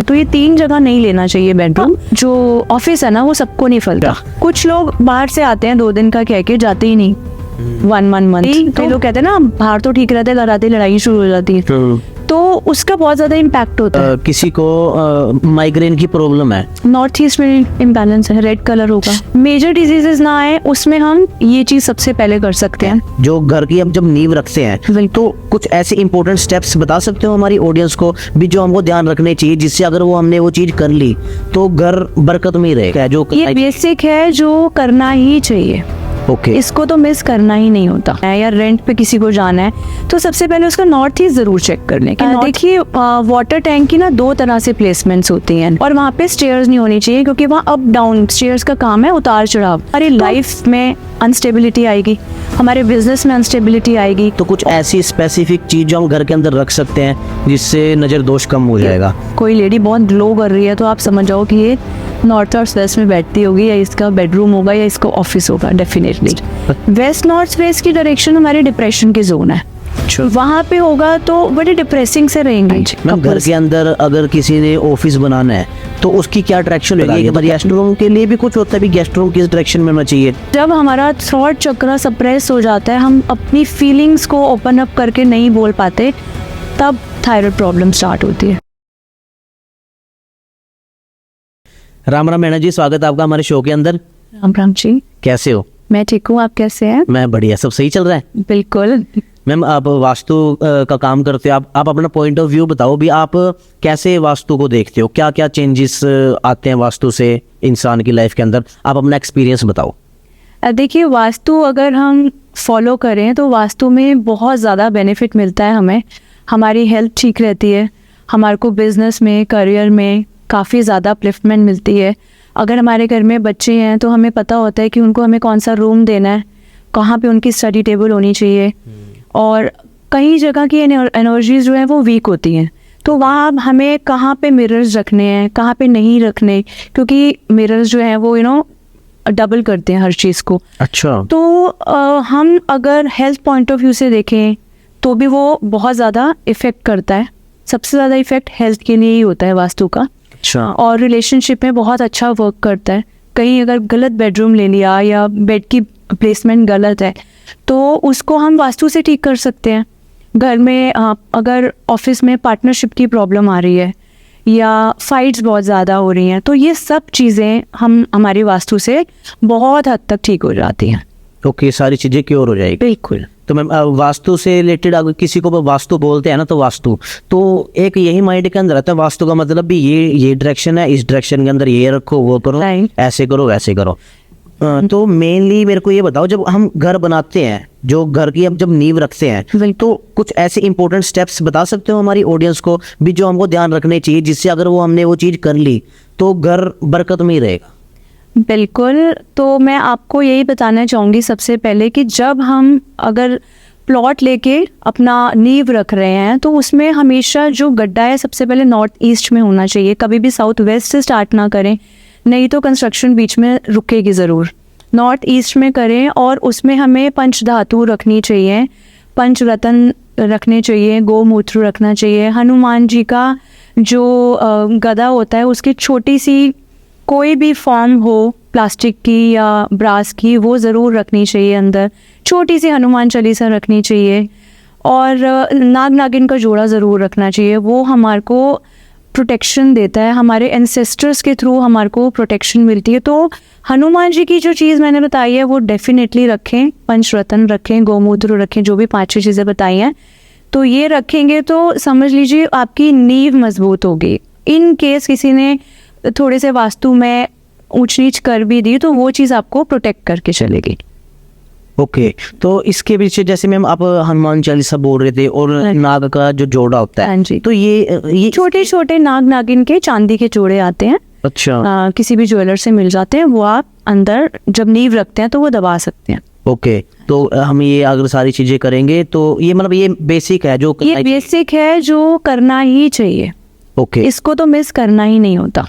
तो ये 3 जगह नहीं लेना चाहिए बेडरूम। जो ऑफिस है ना वो सबको नहीं फलता। कुछ लोग बाहर से आते हैं 2 दिन का कह के जाते ही नहीं, 1 मंथ। तो लोग कहते हैं ना बाहर तो ठीक रहते, घर आते लड़ाई शुरू हो जाती है, तो उसका बहुत ज्यादा इम्पैक्ट होता है। किसी को माइग्रेन की प्रॉब्लम है, नॉर्थ ईस्ट में इम्बैलेंस है, रेड कलर होगा, मेजर डिजीजेस ना आए, उसमें हम ये चीज सबसे पहले कर सकते हैं। जो घर की हम जब नींव रखते हैं तो कुछ ऐसे इंपॉर्टेंट स्टेप्स बता सकते हो हमारी ऑडियंस को भी जो हमको ध्यान रखने चाहिए, जिससे अगर वो हमने वो चीज कर ली तो घर बरकत में रहेगा। जो ये बेसिक है जो करना ही चाहिए। ओके, इसको तो मिस करना ही नहीं होता है। या रेंट पे किसी को जाना है तो सबसे पहले उसका नॉर्थ ईस्ट जरूर चेक कर लें। देखिए वाटर टैंक की ना 2 तरह से प्लेसमेंट्स होती हैं, और वहाँ पे स्टेयर्स नहीं होनी चाहिए, क्योंकि वहाँ अप डाउन स्टेयर्स का काम है, उतार चढ़ाव। हमारी लाइफ में अनस्टेबिलिटी आएगी, हमारे बिजनेस में अनस्टेबिलिटी आएगी। तो कुछ ऐसी स्पेसिफिक चीज जो हम घर के अंदर रख सकते हैं जिससे नजर दोष कम हो जाएगा। कोई लेडी बहुत ग्लो कर रही है तो आप समझ जाओ कि ये नॉर्थ और वेस्ट में बैठती होगी, या इसका बेडरूम होगा या इसका ऑफिस होगा। डेफिनेटली वेस्ट नॉर्थ वेस्ट की डायरेक्शन हमारे डिप्रेशन की जोन है, वहाँ पे होगा तो बड़े डिप्रेसिंग से रहेंगे। मैम घर के अंदर अगर किसी ने ऑफिस बनाना है तो उसकी क्या डायरेक्शन होगी? गेस्ट रूम के लिए भी कुछ होता है, भी गेस्ट रूम किस डायरेक्शन में होना चाहिए? जब हमारा थॉट चक्र सप्रेस हो जाता है, हम अपनी फीलिंग्स को ओपन अप करके नहीं बोल पाते, तब थायराइड प्रॉब्लम स्टार्ट होती है। राम राम मैडम जी, स्वागत है आपका हमारे शो के अंदर। राम राम जी, कैसे हो? मैं ठीक हूँ, आप कैसे हैं? मैं बढ़िया, सब सही चल रहा है? बिल्कुल। मैम आप वास्तु का काम करते हो, आप अपना पॉइंट ऑफ व्यू बताओ भी, आप कैसे वास्तु को देखते हो? क्या क्या चेंजेस आते हैं वास्तु से इंसान की लाइफ के अंदर? आप अपना एक्सपीरियंस बताओ। देखिए वास्तु अगर हम फॉलो करें तो वास्तु में बहुत ज़्यादा बेनिफिट मिलता है हमें। हमारी हेल्थ ठीक रहती है, हमारे को बिजनेस में, करियर में काफ़ी ज़्यादा अपलिफ्टमेंट मिलती है। अगर हमारे घर में बच्चे हैं तो हमें पता होता है कि उनको हमें कौन सा रूम देना है, कहाँ पे उनकी स्टडी टेबल होनी चाहिए। और कई जगह की एनर्जीज जो है वो वीक होती हैं, तो वहाँ हमें कहाँ पे मिरर्स रखने हैं, कहाँ पे नहीं रखने, क्योंकि मिरर्स जो है वो डबल करते हैं हर चीज़ को। अच्छा। तो हम अगर हेल्थ पॉइंट ऑफ व्यू से देखें तो भी वो बहुत ज़्यादा इफ़ेक्ट करता है। सबसे ज़्यादा इफ़ेक्ट हेल्थ के लिए ही होता है वास्तु का। अच्छा। और रिलेशनशिप में बहुत अच्छा वर्क करता है। कहीं अगर गलत बेडरूम ले लिया या बेड की प्लेसमेंट गलत है तो उसको हम वास्तु से ठीक कर सकते हैं। घर में अगर ऑफिस में पार्टनरशिप की प्रॉब्लम आ रही है या फाइट्स बहुत ज़्यादा हो रही हैं, तो ये सब चीज़ें हमारी वास्तु से बहुत हद तक ठीक हो जाती हैं। ओके, सारी चीज़ें क्योर हो जाएगी। बिल्कुल। तो मैम वास्तु से रिलेटेड अगर किसी को वास्तु बोलते हैं ना, तो वास्तु तो एक यही माइंड के अंदर रहता है, वास्तु का मतलब भी ये डायरेक्शन है, इस डायरेक्शन के अंदर ये रखो, वो करो, ऐसे करो, वैसे करो। तो मेनली मेरे को ये बताओ, जब हम घर बनाते हैं, जो घर की हम जब नींव रखते हैं, तो कुछ ऐसे इंपॉर्टेंट स्टेप्स बता सकते हो हमारी ऑडियंस को भी जो हमको ध्यान रखने चाहिए, जिससे अगर वो हमने वो चीज़ कर ली तो घर बरकत में ही रहेगा? बिल्कुल। तो मैं आपको यही बताना चाहूँगी सबसे पहले कि जब हम अगर प्लॉट लेके अपना नींव रख रहे हैं तो उसमें हमेशा जो गड्ढा है सबसे पहले नॉर्थ ईस्ट में होना चाहिए। कभी भी साउथ वेस्ट से स्टार्ट ना करें, नहीं तो कंस्ट्रक्शन बीच में रुकेगी ज़रूर। नॉर्थ ईस्ट में करें और उसमें हमें पंच धातु रखनी चाहिए, पंच रत्न रखने चाहिए, गोमूत्र रखना चाहिए, हनुमान जी का जो गदा होता है उसकी छोटी सी कोई भी फॉर्म हो, प्लास्टिक की या ब्रास की, वो ज़रूर रखनी चाहिए अंदर। छोटी सी हनुमान चालीसा रखनी चाहिए और नाग नागिन का जोड़ा ज़रूर रखना चाहिए। वो हमारे को प्रोटेक्शन देता है, हमारे एंसेस्टर्स के थ्रू हमारे को प्रोटेक्शन मिलती है। तो हनुमान जी की जो चीज़ मैंने बताई है वो डेफिनेटली रखें, पंचरत्न रखें, गोमूत्र रखें, जो भी 5-6 चीज़ें बताई हैं, तो ये रखेंगे तो समझ लीजिए आपकी नींव मजबूत होगी। इन केस किसी ने थोड़े से वास्तु में ऊंच नीच कर भी दी तो वो चीज़ आपको प्रोटेक्ट करके चलेगी। ओके। तो इसके पीछे जैसे मैम आप हनुमान चालीसा बोल रहे थे और नाग का जो जोड़ा होता है, तो ये छोटे छोटे नाग नागिन के चांदी के जोड़े आते हैं। अच्छा। किसी भी ज्वेलर से मिल जाते हैं, वो आप अंदर जब नींव रखते हैं तो वो दबा सकते हैं। ओके। तो हम ये अगर सारी चीजें करेंगे तो ये मतलब ये बेसिक है जो करना ही चाहिए। ओके। इसको तो मिस करना ही नहीं होता।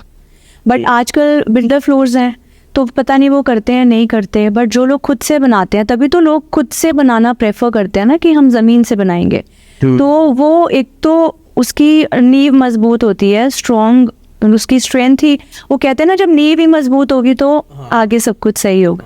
बट आजकल बिल्डर फ्लोर्स हैं तो पता नहीं वो करते हैं नहीं करते, बट जो लोग खुद से बनाते हैं, तभी तो लोग खुद से बनाना प्रेफर करते हैं ना कि हम ज़मीन से बनाएंगे। तो वो एक तो उसकी नींव मजबूत होती है, स्ट्रॉन्ग उसकी स्ट्रेंथ ही, वो कहते हैं ना, जब नींव ही मजबूत होगी तो आगे सब कुछ सही होगा,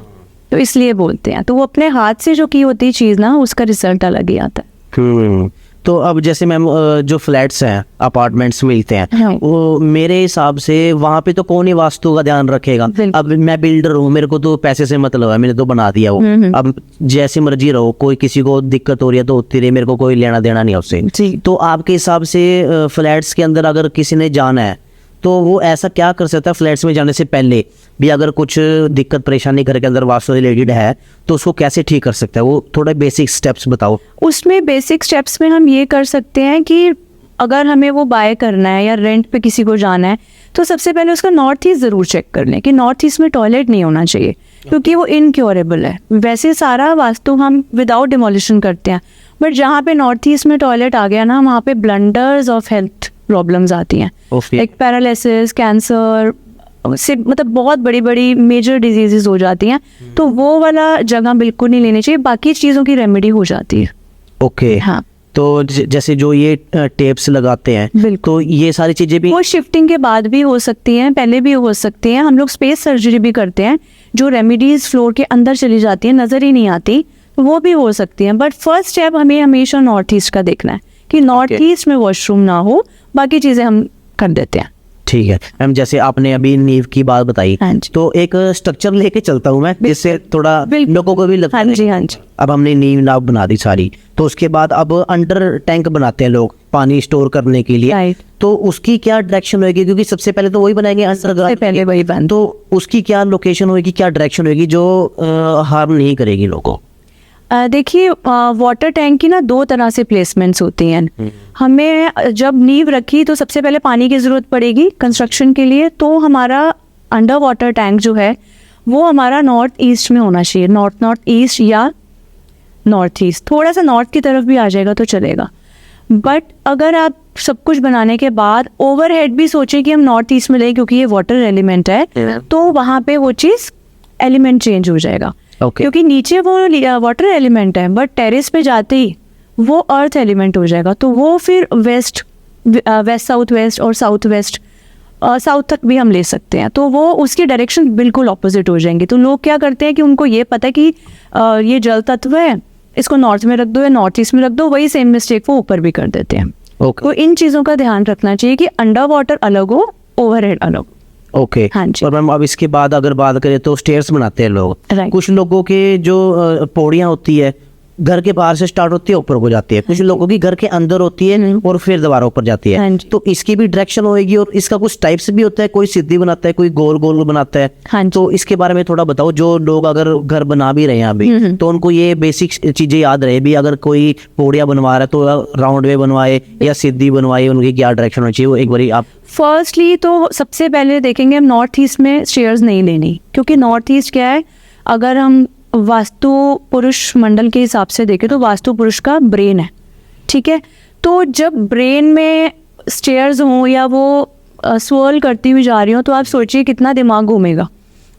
तो इसलिए बोलते हैं। तो वो अपने हाथ से जो की होती है चीज़ ना, उसका रिजल्ट अलग ही आता है। तो अब जैसे मैम जो फ्लैट्स हैं, अपार्टमेंट्स मिलते हैं, हाँ। वो मेरे हिसाब से वहाँ पे तो कौन ही वास्तु का ध्यान रखेगा। अब मैं बिल्डर हूँ, मेरे को तो पैसे से मतलब है, मैंने तो बना दिया वो, अब जैसी मर्जी रहो, कोई किसी को दिक्कत हो रही है तो होती रही, मेरे को कोई लेना देना नहीं है उससे। जी। तो आपके हिसाब से फ्लैट्स के अंदर अगर किसी ने जाना है तो वो ऐसा क्या कर सकता है फ्लैट्स में जाने से पहले भी? अगर कुछ दिक्कत परेशानी घर के अंदर वास्तु रिलेटेड है तो उसको कैसे ठीक कर सकता है? वो थोड़ा बेसिक स्टेप्स बताओ। उसमें बेसिक स्टेप्स में हम ये कर सकते हैं कि अगर हमें वो बाय करना है या रेंट पे किसी को जाना है, तो सबसे पहले उसका नॉर्थ ईस्ट ज़रूर चेक कर लें कि नॉर्थ ईस्ट में टॉयलेट नहीं होना चाहिए, क्योंकि वो इनक्योरेबल है। वैसे सारा वास्तु हम विदाउट डिमोलिशन करते हैं, बट जहाँ पे नॉर्थ ईस्ट में टॉयलेट आ गया ना, वहाँ पे ब्लंडर्स ऑफ हेल्थ प्रॉब्लम्स आती हैं, लाइक पैरालिसिस, कैंसर से, मतलब बहुत बड़ी बड़ी मेजर डिजीजेस हो जाती हैं। तो वो वाला जगह बिल्कुल नहीं लेनी चाहिए, बाकी चीज़ों की रेमेडी हो जाती है। ओके। हाँ। तो जैसे जो ये टेप्स लगाते हैं, तो ये सारी चीजें भी वो शिफ्टिंग के बाद भी हो सकती हैं, पहले भी हो सकती हैं। हम लोग स्पेस सर्जरी भी करते हैं, जो रेमेडीज फ्लोर के अंदर चली जाती हैं, नज़र ही नहीं आती, तो वो भी हो सकती हैं। बट फर्स्ट स्टेप हमें हमेशा नॉर्थ ईस्ट का देखना है कि नॉर्थ ईस्ट में वॉशरूम ना हो, बाकी चीज़ें हम कर देते हैं। ठीक है मैम। जैसे आपने अभी नींव की बात बताई, तो एक स्ट्रक्चर लेके चलता हूँ मैं, जिससे थोड़ा लोगों को भी लगता है। हाँ जी। अब हमने नींव नाव बना दी सारी, तो उसके बाद अब अंडर टैंक बनाते हैं लोग पानी स्टोर करने के लिए, तो उसकी क्या डायरेक्शन होगी? क्योंकि सबसे पहले तो वही बनाएंगे अंडरग्राउंड, पहले वही बन, तो उसकी क्या लोकेशन होगी, क्या डायरेक्शन होगी जो हार्म नहीं करेगी लोगों को? देखिए, वाटर टैंक की ना 2 तरह से प्लेसमेंट्स होती हैं। हमें जब नींव रखी तो सबसे पहले पानी की ज़रूरत पड़ेगी कंस्ट्रक्शन के लिए, तो हमारा अंडर वाटर टैंक जो है वो हमारा नॉर्थ ईस्ट में होना चाहिए, नॉर्थ ईस्ट या नॉर्थ ईस्ट, थोड़ा सा नॉर्थ की तरफ भी आ जाएगा तो चलेगा। बट अगर आप सब कुछ बनाने के बाद ओवरहेड भी सोचें कि हम नॉर्थ ईस्ट में लें, क्योंकि ये वाटर एलिमेंट है, तो वहाँ पे वो चीज़ एलिमेंट चेंज हो जाएगा। क्योंकि नीचे वो वाटर एलिमेंट है, बट टेरेस पे जाते ही वो अर्थ एलिमेंट हो जाएगा, तो वो फिर वेस्ट साउथ वेस्ट और साउथ वेस्ट साउथ तक भी हम ले सकते हैं, तो वो उसकी डायरेक्शन बिल्कुल ऑपोजिट हो जाएंगी। तो लोग क्या करते हैं कि उनको ये पता है कि ये जल तत्व है, इसको नॉर्थ में रख दो या नॉर्थ ईस्ट में रख दो, वही सेम मिस्टेक वो ऊपर भी कर देते हैं। तो इन चीज़ों का ध्यान रखना चाहिए कि अंडर वाटर अलग हो, ओवरहेड अलग। ओके। हाँ जी। और मैम अब इसके बाद अगर बात करें तो स्टेयर्स बनाते हैं लोग, कुछ लोगों के जो पौड़ियाँ होती है घर के बाहर से स्टार्ट होती है ऊपर को जाती है, कुछ लोगों की घर के अंदर होती है और फिर दोबारा ऊपर जाती है, तो इसकी भी डायरेक्शन होगी और इसका कुछ टाइप्स भी होता है, कोई सीधी बनाता है, कोई गोल गोल बनाता है, तो इसके बारे में थोड़ा बताओ। जो लोग अगर घर बना भी रहे हैं अभी, तो उनको ये बेसिक चीजें याद रहे भी, अगर कोई पौड़ियाँ बनवा रहा है तो राउंड वे बनवाए या सीधी बनवाए, उनकी क्या डायरेक्शन होनी चाहिए वो एक बार आप। फर्स्टली तो सबसे पहले देखेंगे हम नॉर्थ ईस्ट में स्टेयर्स नहीं लेनी, क्योंकि नॉर्थ ईस्ट क्या है, अगर हम वास्तु पुरुष मंडल के हिसाब से देखें तो वास्तु पुरुष का ब्रेन है, ठीक है। तो जब ब्रेन में स्टेयर्स हों या वो स्वर्ल करती हुई जा रही हो, तो आप सोचिए कितना दिमाग घूमेगा,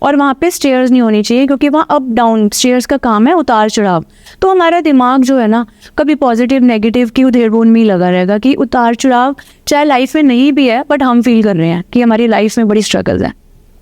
और वहाँ पे स्टेयर्स नहीं होनी चाहिए, क्योंकि वहाँ अप डाउन, स्टेयर्स का काम है उतार चढ़ाव, तो हमारा दिमाग जो है ना कभी पॉजिटिव नेगेटिव की उधेड़बुन में ही लगा रहेगा कि उतार चढ़ाव चाहे लाइफ में नहीं भी है, बट हम फील कर रहे हैं कि हमारी लाइफ में बड़ी स्ट्रगल्स हैं।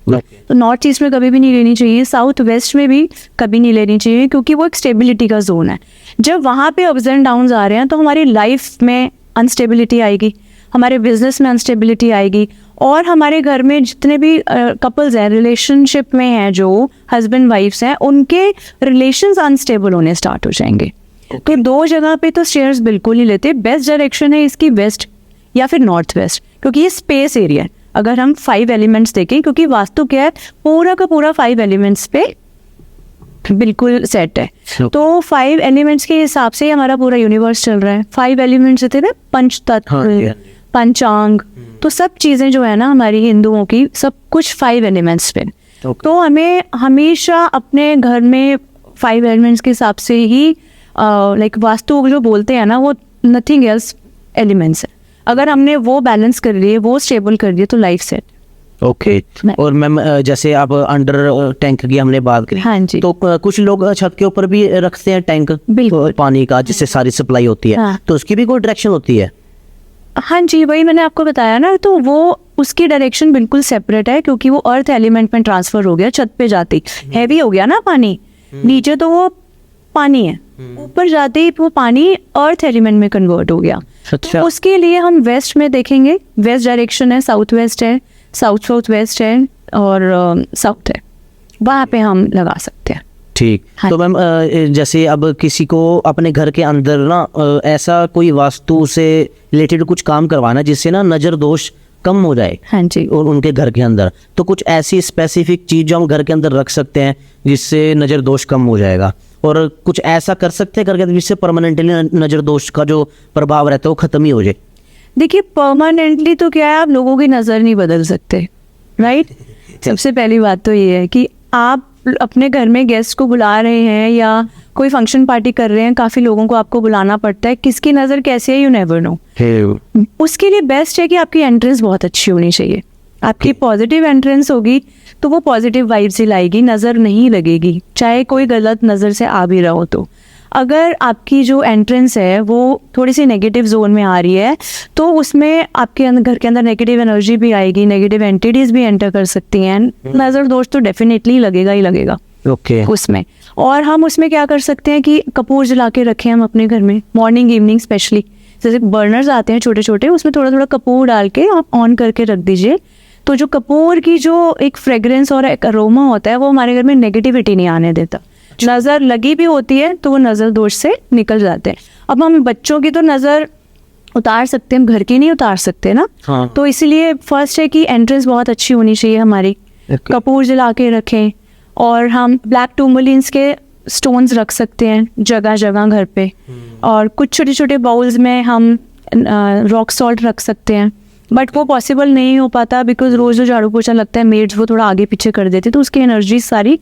तो नॉर्थ ईस्ट में कभी भी नहीं लेनी चाहिए, साउथ वेस्ट में भी कभी नहीं लेनी चाहिए, क्योंकि वो एक स्टेबिलिटी का जोन है। जब वहाँ पे अप्स एंड डाउन्स आ रहे हैं तो हमारी लाइफ में अनस्टेबिलिटी आएगी, हमारे बिजनेस में अनस्टेबिलिटी आएगी, और हमारे घर में जितने भी कपल्स हैं, रिलेशनशिप में हैं, जो हस्बैंड वाइफ्स हैं, उनके रिलेशंस अनस्टेबल होने स्टार्ट हो जाएंगे। तो 2 जगह पे तो स्टेयर्स बिल्कुल नहीं लेते। बेस्ट डायरेक्शन है इसकी वेस्ट या फिर नॉर्थ वेस्ट, क्योंकि ये स्पेस एरिया है। अगर हम 5 एलिमेंट्स देखें, क्योंकि वास्तु क्या है, पूरा का पूरा 5 एलिमेंट्स पे बिल्कुल सेट है, तो 5 एलिमेंट्स के हिसाब से हमारा पूरा यूनिवर्स चल रहा है। 5 एलिमेंट्स होते हैं पंच तत्व, पंचांग, तो सब चीज़ें जो है ना हमारी हिंदुओं की, सब कुछ 5 एलिमेंट्स पे। तो हमें हमेशा अपने घर में 5 एलिमेंट्स के हिसाब से ही लाइक वास्तु जो बोलते हैं ना, वो नथिंग एल्स एलिमेंट्स है। अगर हमने वो बैलेंस कर लिए, वो स्टेबल कर दिए, तो लाइफ सेट। ओके। और मैम जैसे आप अंडर टैंक की हमने बात करी, हाँ जी, तो कुछ लोग छत के ऊपर भी रखते हैं टैंक पानी का, जिससे सारी सप्लाई होती है, तो उसकी भी कोई डायरेक्शन होती है? हाँ जी, वही मैंने आपको बताया ना, तो वो उसकी डायरेक्शन बिल्कुल सेपरेट है, क्योंकि वो अर्थ एलिमेंट में ट्रांसफर हो गया छत पे जाते ही। हैवी हो गया ना पानी, नीचे तो वो पानी है, ऊपर जाते ही वो पानी अर्थ एलिमेंट में कन्वर्ट हो गया। अच्छा। तो उसके लिए हम वेस्ट में देखेंगे, वेस्ट डायरेक्शन है, साउथ वेस्ट है, साउथ साउथ वेस्ट है और साउथ है, वहाँ पे हम लगा सकते हैं। ठीक। हाँ। तो मैम जैसे अब किसी को अपने घर के अंदर ना ऐसा कोई वास्तु से रिलेटेड कुछ काम करवाना जिससे ना नज़र दोष कम हो जाए, हाँ जी। और उनके घर के अंदर, तो कुछ ऐसी स्पेसिफिक चीज़ जो हम घर के अंदर रख सकते हैं जिससे नज़र दोष कम हो जाएगा, और कुछ ऐसा कर सकते हैं घर के अंदर जिससे परमानेंटली नज़र दोष का जो प्रभाव रहता है वो ख़त्म ही हो जाए। देखिए, परमानेंटली तो क्या है, आप लोगों की नज़र नहीं बदल सकते, राइट। सबसे पहली बात तो ये है कि आप अपने घर में गेस्ट को बुला रहे हैं या कोई फंक्शन पार्टी कर रहे हैं, काफ़ी लोगों को आपको बुलाना पड़ता है, किसकी नज़र कैसी है यू नेवर नो। उसके लिए बेस्ट है कि आपकी एंट्रेंस बहुत अच्छी होनी चाहिए। आपकी पॉजिटिव एंट्रेंस होगी तो वो पॉजिटिव वाइब्स ही लाएगी, नज़र नहीं लगेगी, चाहे कोई गलत नज़र से आ भी रहा हो तो। अगर आपकी जो एंट्रेंस है वो थोड़ी सी नेगेटिव जोन में आ रही है तो उसमें आपके घर के अंदर नेगेटिव एनर्जी भी आएगी, नेगेटिव एंटिटीज भी एंटर कर सकती हैं, नज़र दोष तो डेफिनेटली लगेगा ही लगेगा उसमें। और हम उसमें क्या कर सकते हैं कि कपूर जला के रखें हम अपने घर में, मॉर्निंग इवनिंग स्पेशली। जैसे बर्नर्स आते हैं छोटे छोटे, उसमें थोड़ा थोड़ा कपूर डाल के आप ऑन करके रख दीजिए, तो जो कपूर की जो एक फ्रेग्रेंस और एक अरोमा होता है वो हमारे घर में नेगेटिविटी नहीं आने देता। नज़र लगी भी होती है तो वो नज़र दोष से निकल जाते हैं। अब हम बच्चों की तो नज़र उतार सकते हैं, हम घर की नहीं उतार सकते ना। हाँ। तो इसलिए फर्स्ट है कि एंट्रेंस बहुत अच्छी होनी चाहिए हमारी। कपूर जला के रखें, और हम ब्लैक टूर्मलिन्स के स्टोन्स रख सकते हैं जगह जगह घर पे, और कुछ छोटे छोटे बाउल्स में हम रॉक सॉल्ट रख सकते हैं, बट वो पॉसिबल नहीं हो पाता बिकॉज रोज़ जो झाड़ू पोछा लगता है मेड्स वो थोड़ा आगे पीछे कर देते तो उसकी एनर्जी सारी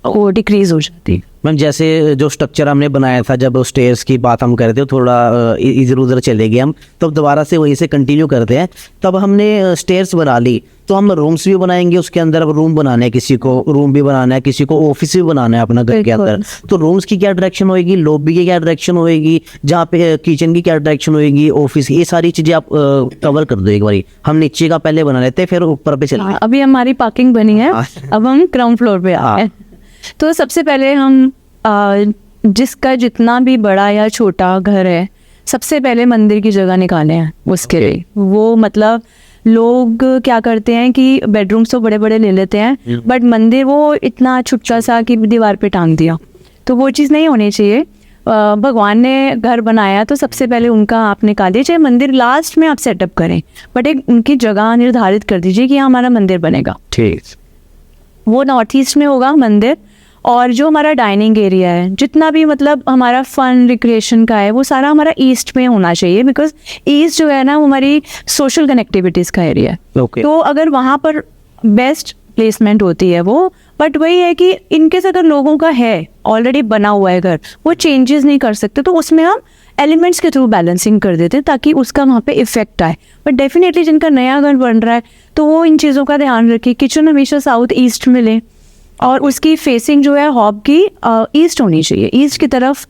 वो डिक्रीज हो जाती। मैम जैसे जो स्ट्रक्चर हमने बनाया था, जब स्टेयर्स की बात हम करते हो, थोड़ा इधर उधर चले गए हम, तो अब दोबारा से वहीं से कंटिन्यू करते हैं। तब हमने स्टेयर्स बना ली, तो हम रूम्स भी बनाएंगे उसके अंदर। अब रूम बनाना है, किसी को रूम भी बनाना है, किसी को ऑफिस भी बनाना है अपना घर के अंदर, तो रूम्स की क्या डायरेक्शन होएगी, लॉबी की क्या डायरेक्शन होएगी, जहाँ पे किचन की क्या डायरेक्शन होएगी, ऑफिस, ये सारी चीज़ें आप कवर कर दो एक बारी। हम नीचे का पहले बना लेते हैं, फिर ऊपर पे चलेंगे। अभी हमारी पार्किंग बनी है, अब हम ग्राउंड फ्लोर पे आए हैं। तो सबसे पहले हम जिसका जितना भी बड़ा या छोटा घर है, सबसे पहले मंदिर की जगह निकाले हैं उसके लिए। वो मतलब लोग क्या करते हैं कि बेडरूम्स तो बड़े बड़े ले लेते हैं, बट मंदिर वो इतना छोटा सा कि दीवार पे टांग दिया, तो वो चीज़ नहीं होनी चाहिए। भगवान ने घर बनाया तो सबसे पहले उनका आप निकालिए, चाहे मंदिर लास्ट में आप सेटअप करें, बट एक उनकी जगह निर्धारित कर दीजिए कि हमारा मंदिर बनेगा। ठीक। वो नॉर्थ ईस्ट में होगा मंदिर, और जो हमारा डाइनिंग एरिया है, जितना भी मतलब हमारा फन रिक्रिएशन का है, वो सारा हमारा ईस्ट में होना चाहिए, बिकॉज ईस्ट जो है ना वो हमारी सोशल कनेक्टिविटीज़ का एरिया है। तो अगर वहाँ पर बेस्ट प्लेसमेंट होती है वो, बट वही है कि इनकेस अगर लोगों का है ऑलरेडी बना हुआ है घर, वो चेंजेस नहीं कर सकते, तो उसमें हम एलिमेंट्स के थ्रू बैलेंसिंग कर देते हैं ताकि उसका वहाँ पे इफेक्ट आए। बट डेफिनेटली जिनका नया घर बन रहा है तो वो इन चीज़ों का ध्यान रखिए। किचन हमेशा साउथ ईस्ट में लें, और उसकी फेसिंग जो है हॉब की ईस्ट होनी चाहिए, ईस्ट की तरफ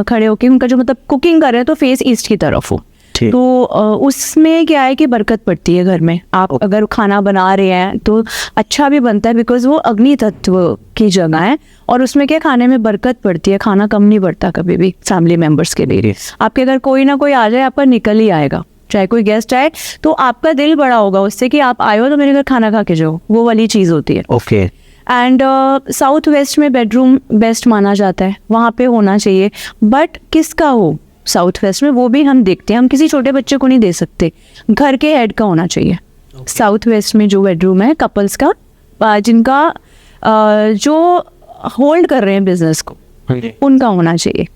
खड़े होके उनका जो मतलब कुकिंग कर रहे हैं तो फेस ईस्ट की तरफ हो। तो उसमें क्या है कि बरकत पड़ती है घर में। आप अगर खाना बना रहे हैं तो अच्छा भी बनता है, बिकॉज वो अग्नि तत्व की जगह है, और उसमें क्या खाने में बरकत पड़ती है, खाना कम नहीं पड़ता कभी भी फैमिली मेम्बर्स के लिए। आपके अगर कोई ना कोई आ जाए, आपका निकल ही आएगा, चाहे कोई गेस्ट आए तो आपका दिल बड़ा होगा उससे कि आप आए हो तो मेरे घर खाना खा के जाओ, वो वाली चीज़ होती है। ओके। एंड साउथ वेस्ट में बेडरूम बेस्ट माना जाता है, वहाँ पे होना चाहिए, बट किसका हो साउथ वेस्ट में वो भी हम देखते हैं। हम किसी छोटे बच्चे को नहीं दे सकते, घर के हेड का होना चाहिए। साउथ वेस्ट में जो बेडरूम है कपल्स का, जिनका जो होल्ड कर रहे हैं बिजनेस को, उनका होना चाहिए।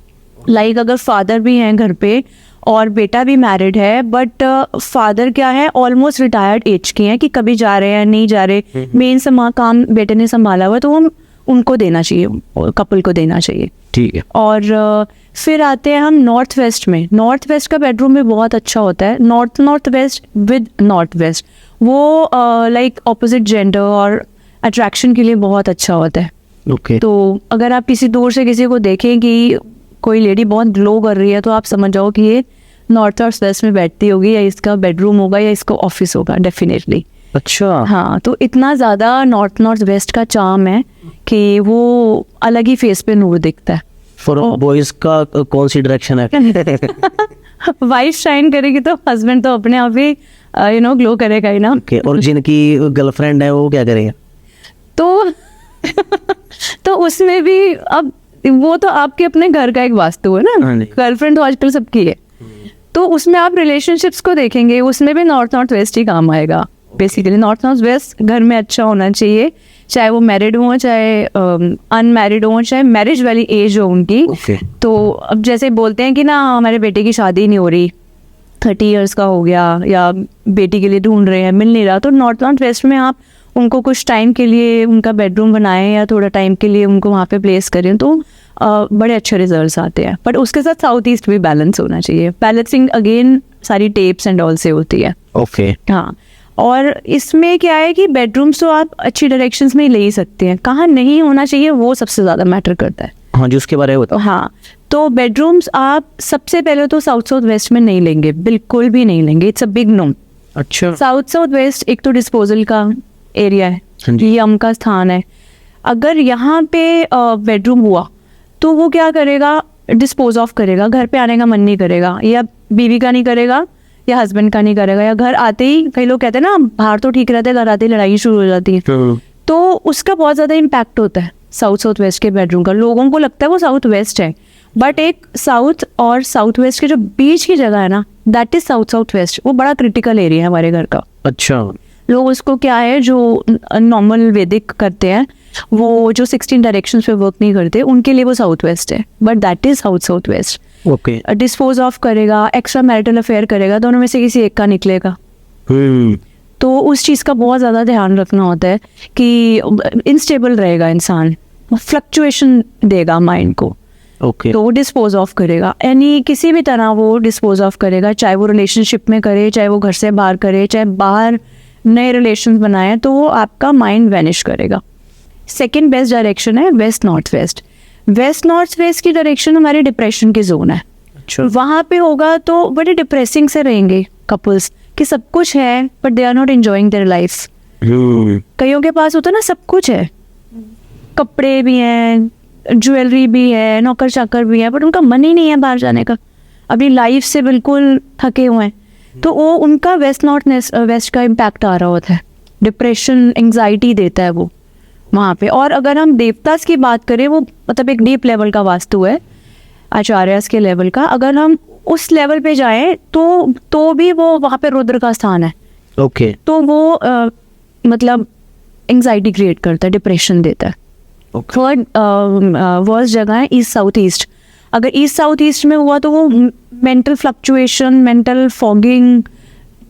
लाइक अगर फादर भी हैं घर पे और बेटा भी मैरिड है, बट फादर क्या है ऑलमोस्ट रिटायर्ड एज के हैं कि कभी जा रहे हैं नहीं जा रहे, मेन काम बेटे ने संभाला हुआ, तो हम उनको देना चाहिए, कपल को देना चाहिए। ठीक है। और फिर आते हैं हम नॉर्थ वेस्ट में। नॉर्थ वेस्ट का बेडरूम भी बहुत अच्छा होता है। North west with north west वो लाइक ऑपोजिट जेंडर और अट्रैक्शन के लिए बहुत अच्छा होता है। ओके। तो अगर आप किसी दूर से किसी को देखें कि कोई लेडी बहुत ग्लो कर रही है तो आप समझ जाओ कि ये नॉर्थ और वेस्ट में बैठती होगी, या इसका बेडरूम होगा या इसका ऑफिस होगा डेफिनेटली। अच्छा। हाँ, तो इतना ज़्यादा नॉर्थ वेस्ट का चार्म है कि वो अलग ही फेस पे नूर दिखता है। फॉर बॉयज का कौन सी डायरेक्शन है? वाइफ शाइन करेगी तो हस्बैंड तो अपने आप ही ग्लो करेगा ही ना। Okay, और जिनकी गर्लफ्रेंड है वो क्या करेगा? तो तो उसमें भी अब वो तो आपके अपने घर का एक वास्तु है ना, हाँ जी। गर्लफ्रेंड तो आजकल सबकी है। तो उसमें आप रिलेशनशिप्स को देखेंगे, उसमें भी नॉर्थ वेस्ट ही काम आएगा। बेसिकली नॉर्थ वेस्ट घर में अच्छा होना चाहिए, चाहे वो मैरिड हो, चाहे अनमैरिड हो, चाहे मैरिज वाली एज हो उनकी। Okay. तो अब जैसे बोलते हैं कि ना हमारे बेटे की शादी नहीं हो रही, 30 इयर्स का हो गया, या बेटी के लिए ढूंढ रहे हैं, मिल नहीं रहा, तो नॉर्थ वेस्ट में आप उनको कुछ टाइम के लिए उनका बेडरूम बनाएं या थोड़ा टाइम के लिए उनको वहाँ पे प्लेस करें, तो बड़े अच्छे रिजल्ट्स आते हैं। बट उसके साथ साउथ ईस्ट भी बैलेंस होना चाहिए। बैलेंसिंग अगेन सारी टेप्स एंड ऑल से होती है। ओके। हाँ, और इसमें क्या है कि बेडरूम्स तो आप अच्छी डायरेक्शंस में ही ले ही सकते हैं, कहाँ नहीं होना चाहिए वो सबसे ज़्यादा मैटर करता है। हाँ जी, उसके बारे में बताओ। हाँ, तो बेडरूम्स आप सबसे पहले तो साउथ वेस्ट में नहीं लेंगे, बिल्कुल भी नहीं लेंगे। It's a big no. अच्छा। साउथ वेस्ट एक तो डिस्पोजल का एरिया है, हाँ जी। ये यम का स्थान है। अगर यहाँ पे बेडरूम हुआ तो वो क्या करेगा, डिस्पोज ऑफ करेगा, घर पे आने का मन नहीं करेगा, या बीवी का नहीं करेगा या हस्बैंड का नहीं करेगा, या घर आते ही, कई लोग कहते हैं ना बाहर तो ठीक रहते हैं, घर आते ही लड़ाई शुरू हो जाती है, तो उसका बहुत ज़्यादा इम्पैक्ट होता है साउथ वेस्ट के बेडरूम का। लोगों को लगता है वो साउथ वेस्ट है, बट एक साउथ और साउथ वेस्ट के जो बीच की जगह है ना, दैट इज साउथ वेस्ट। वो बड़ा क्रिटिकल एरिया है हमारे घर का। अच्छा। लोग उसको क्या है, जो नॉर्मल वैदिक करते हैं, वो जो 16 डायरेक्शंस पे वर्क नहीं करते, उनके लिए वो साउथ वेस्ट है, but that is south west. Okay. Dispose of करेगा, एक्स्ट्रा मैरिटल अफेयर करेगा, दोनों में से किसी एक का निकलेगा। तो उस चीज़ का बहुत ज़्यादा ध्यान रखना होता है कि इनस्टेबल रहेगा इंसान, फ्लक्चुएशन देगा माइंड को। ओके। तो वो डिस्पोज ऑफ करेगा, यानी किसी भी तरह वो डिस्पोज ऑफ करेगा, चाहे वो रिलेशनशिप में करे, चाहे वो घर से बाहर करे, चाहे बाहर नए रिलेशन बनाए, तो वो आपका माइंड वैनिश करेगा। सेकंड बेस्ट डायरेक्शन है west north west. West north west की डायरेक्शन हमारी डिप्रेशन की जोन है। अच्छा। वहाँ पे होगा तो बड़े डिप्रेसिंग से रहेंगे कपल्स कि सब कुछ है but they are not enjoying their life. कईयों के पास होता है ना, सब कुछ है, कपड़े भी हैं, ज्वेलरी भी है, नौकर चाकर भी है, बट उनका मन ही नहीं है बाहर जाने का, अपनी लाइफ से बिल्कुल थके हुए हैं। तो वो उनका वेस्ट नॉर्थ वेस्ट का इम्पैक्ट आ रहा होता है, डिप्रेशन, एंग्जाइटी देता है वो वहाँ पे। और अगर हम देवतास की बात करें, वो मतलब एक डीप लेवल का वास्तु है, आचार्यस के लेवल का। अगर हम उस लेवल पे जाएं तो भी वो वहाँ पे रुद्र का स्थान है। ओके। तो वो मतलब एंग्जाइटी क्रिएट करता है, डिप्रेशन देता है। थर्ड वर्स्ट जगह है ईस्ट साउथ ईस्ट। अगर ईस्ट साउथ ईस्ट में हुआ तो वो mental fluctuation, mental fogging,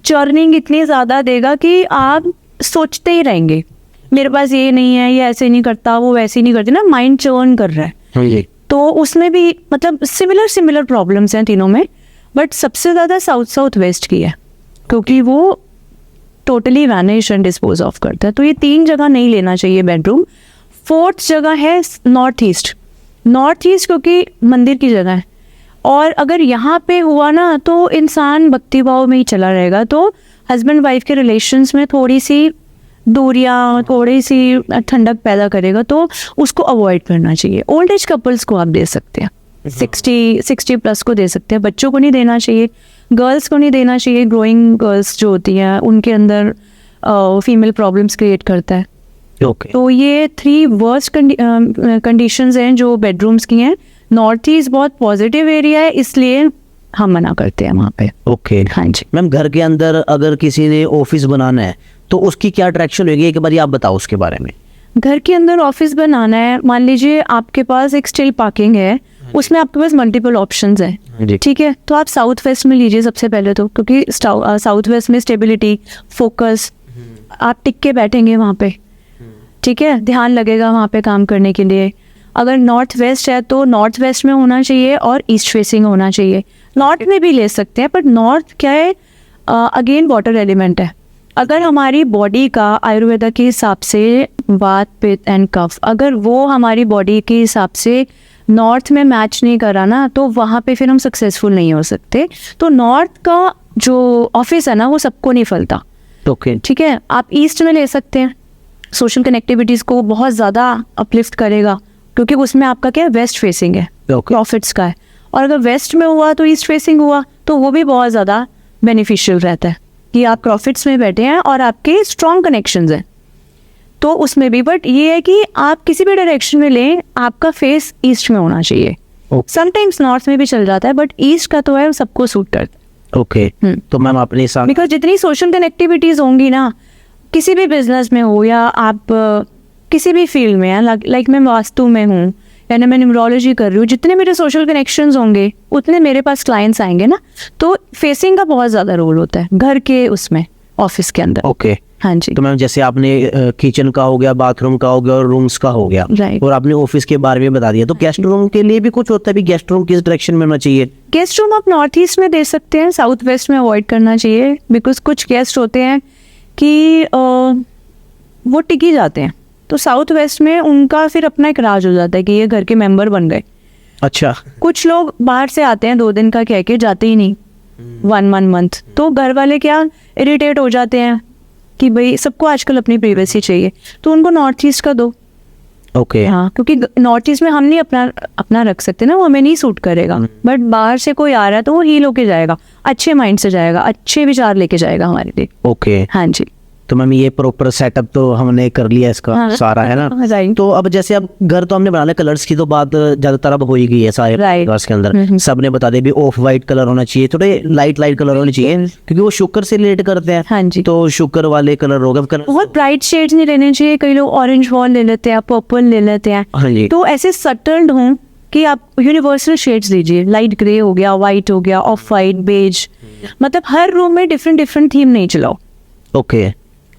churning इतनी ज़्यादा देगा कि आप सोचते ही रहेंगे मेरे पास ये नहीं है, ये ऐसे नहीं करता, वो वैसे नहीं करती ना, माइंड चर्न कर रहा है। तो उसमें भी मतलब सिमिलर प्रॉब्लम्स हैं तीनों में, बट सबसे ज़्यादा साउथ वेस्ट की है क्योंकि वो totally vanish and dispose of करता है। तो ये 3 जगह नहीं लेना चाहिए बेडरूम। फोर्थ जगह है नॉर्थ ईस्ट। नॉर्थ ईस्ट क्योंकि मंदिर की जगह है, और अगर यहाँ पे हुआ ना तो इंसान भक्ति भाव में ही चला रहेगा। तो हस्बैंड वाइफ के रिलेशंस में थोड़ी सी दूरियाँ, थोड़ी सी ठंडक पैदा करेगा, तो उसको अवॉइड करना चाहिए। ओल्ड एज कपल्स को आप दे सकते हैं, 60 प्लस को दे सकते हैं, बच्चों को नहीं देना चाहिए, गर्ल्स को नहीं देना चाहिए। ग्रोइंग गर्ल्स जो होती हैं उनके अंदर फीमेल प्रॉब्लम्स क्रिएट करता है। ओके। तो ये 3 वर्स्ट कंडीशंस हैं जो बेडरूम्स की हैं। नॉर्थ ईस्ट बहुत पॉजिटिव एरिया है, इसलिए हम मना करते हैं वहाँ पे। ओके। हाँ जी। मैम, घर के अंदर अगर किसी ने ऑफिस बनाना है तो उसकी क्या अट्रैक्शन होगी, एक बार आप बताओ उसके बारे में। घर के अंदर ऑफिस बनाना है, मान लीजिए आपके पास एक स्टिल पार्किंग है, उसमें आपके पास मल्टीपल ऑप्शंस हैं, ठीक है, तो आप साउथ वेस्ट में लीजिए सबसे पहले तो, क्योंकि साउथ वेस्ट में स्टेबिलिटी, फोकस, आप टिक के बैठेंगे वहाँ पे, ठीक है, ध्यान लगेगा वहाँ पे काम करने के लिए। अगर नॉर्थ वेस्ट है तो नॉर्थ वेस्ट में होना चाहिए और ईस्ट फेसिंग होना चाहिए। नॉर्थ में भी ले सकते हैं, पर नॉर्थ क्या है, अगेन वाटर एलिमेंट है। अगर हमारी बॉडी का आयुर्वेदा के हिसाब से वात, पित्त एंड कफ, अगर वो हमारी बॉडी के हिसाब से नॉर्थ में मैच नहीं करा ना, तो वहाँ पे फिर हम सक्सेसफुल नहीं हो सकते। तो नॉर्थ का जो ऑफिस है ना वो सबको नहीं फलता। ओके ठीक है, आप ईस्ट में ले सकते हैं, सोशल कनेक्टिविटीज़ को बहुत ज़्यादा अपलिफ्ट करेगा, क्योंकि उसमें आपका क्या है, वेस्ट फेसिंग है, ओके प्रॉफिट्स का है। और अगर वेस्ट में हुआ तो ईस्ट फेसिंग हुआ, तो वो भी बहुत ज़्यादा बेनिफिशियल रहता है कि आप प्रॉफिट्स में बैठे हैं और आपके स्ट्रॉन्ग कनेक्शंस हैं, तो उसमें भी। बट ये है कि आप किसी भी डायरेक्शन में लें, आपका फेस ईस्ट में होना चाहिए। ओके समटाइम्स नॉर्थ में भी चल जाता है, बट ईस्ट का तो है, सबको सूट करता है। ओके तो मैम अपने साथ बिकॉज जितनी सोशल कनेक्टिविटीज होंगी ना, किसी भी बिजनेस में हो या आप किसी भी फील्ड में हैं, लाइक मैं वास्तु में हूँ या मैं न्यूमरोलॉजी कर रही हूँ, जितने मेरे सोशल कनेक्शंस होंगे उतने मेरे पास क्लाइंट्स आएंगे ना। तो फेसिंग का बहुत ज़्यादा रोल होता है घर के उसमें, ऑफिस के अंदर। ओके हाँ जी। तो मैम जैसे आपने किचन का हो गया, बाथरूम का हो गया और रूम्स का हो गया, Right. और आपने ऑफिस के बारे में बता दिया, तो गेस्ट रूम के लिए भी कुछ होता है भी, गेस्ट रूम किस डायरेक्शन में होना चाहिए? गेस्ट रूम आप नॉर्थ ईस्ट में दे सकते हैं, साउथ वेस्ट में अवॉइड करना चाहिए। बिकॉज कुछ गेस्ट होते हैं कि वो टिकी जाते हैं, तो साउथ वेस्ट में उनका फिर अपना एक राज हो जाता है कि ये घर के मेंबर बन गए। अच्छा कुछ लोग बाहर से आते हैं 2 दिन का कह के, जाते ही नहीं 1 मंथ, तो घर वाले क्या इरिटेट हो जाते हैं कि भाई सबको आजकल अपनी प्राइवेसी चाहिए, तो उनको नॉर्थ ईस्ट का दो। ओके हाँ, क्योंकि नॉर्थ ईस्ट में हम नहीं अपना रख सकते ना, वो हमें नहीं सूट करेगा। बट बाहर से कोई आ रहा है तो वो हील होके जाएगा, अच्छे माइंड से जाएगा, अच्छे विचार लेके जाएगा हमारे लिए। ओके हाँ जी। तो मैम ये प्रॉपर सेटअप तो हमने कर लिया इसका हाँ, सारा, है ना? right. तो अब जैसे अब घर तो हमने बना लिया, कलर्स की तो बात ज्यादातर अब हो ही गई है सारे Right. घर्स के अंदर। सबने बता दिया भी ऑफ वाइट कलर होना चाहिए, थोड़े लाइट कलर होने चाहिए, क्योंकि वो शुक्र से रिलेट करते हैं। हाँ जी। तो शुक्र वाले कलर होगा कलर। बहुत ब्राइट शेड्स नहीं लेने चाहिए। कई लोग ऑरेंज वॉल ले लेते हैं, पर्पल ले लेते हैं। हाँ जी। तो ऐसे सटल्ड हों कि आप यूनिवर्सल शेड्स लीजिए, लाइट ग्रे हो गया, वाइट हो गया, ऑफ वाइट, बेज, मतलब हर रूम में डिफरेंट थीम नहीं चलाओ। ओके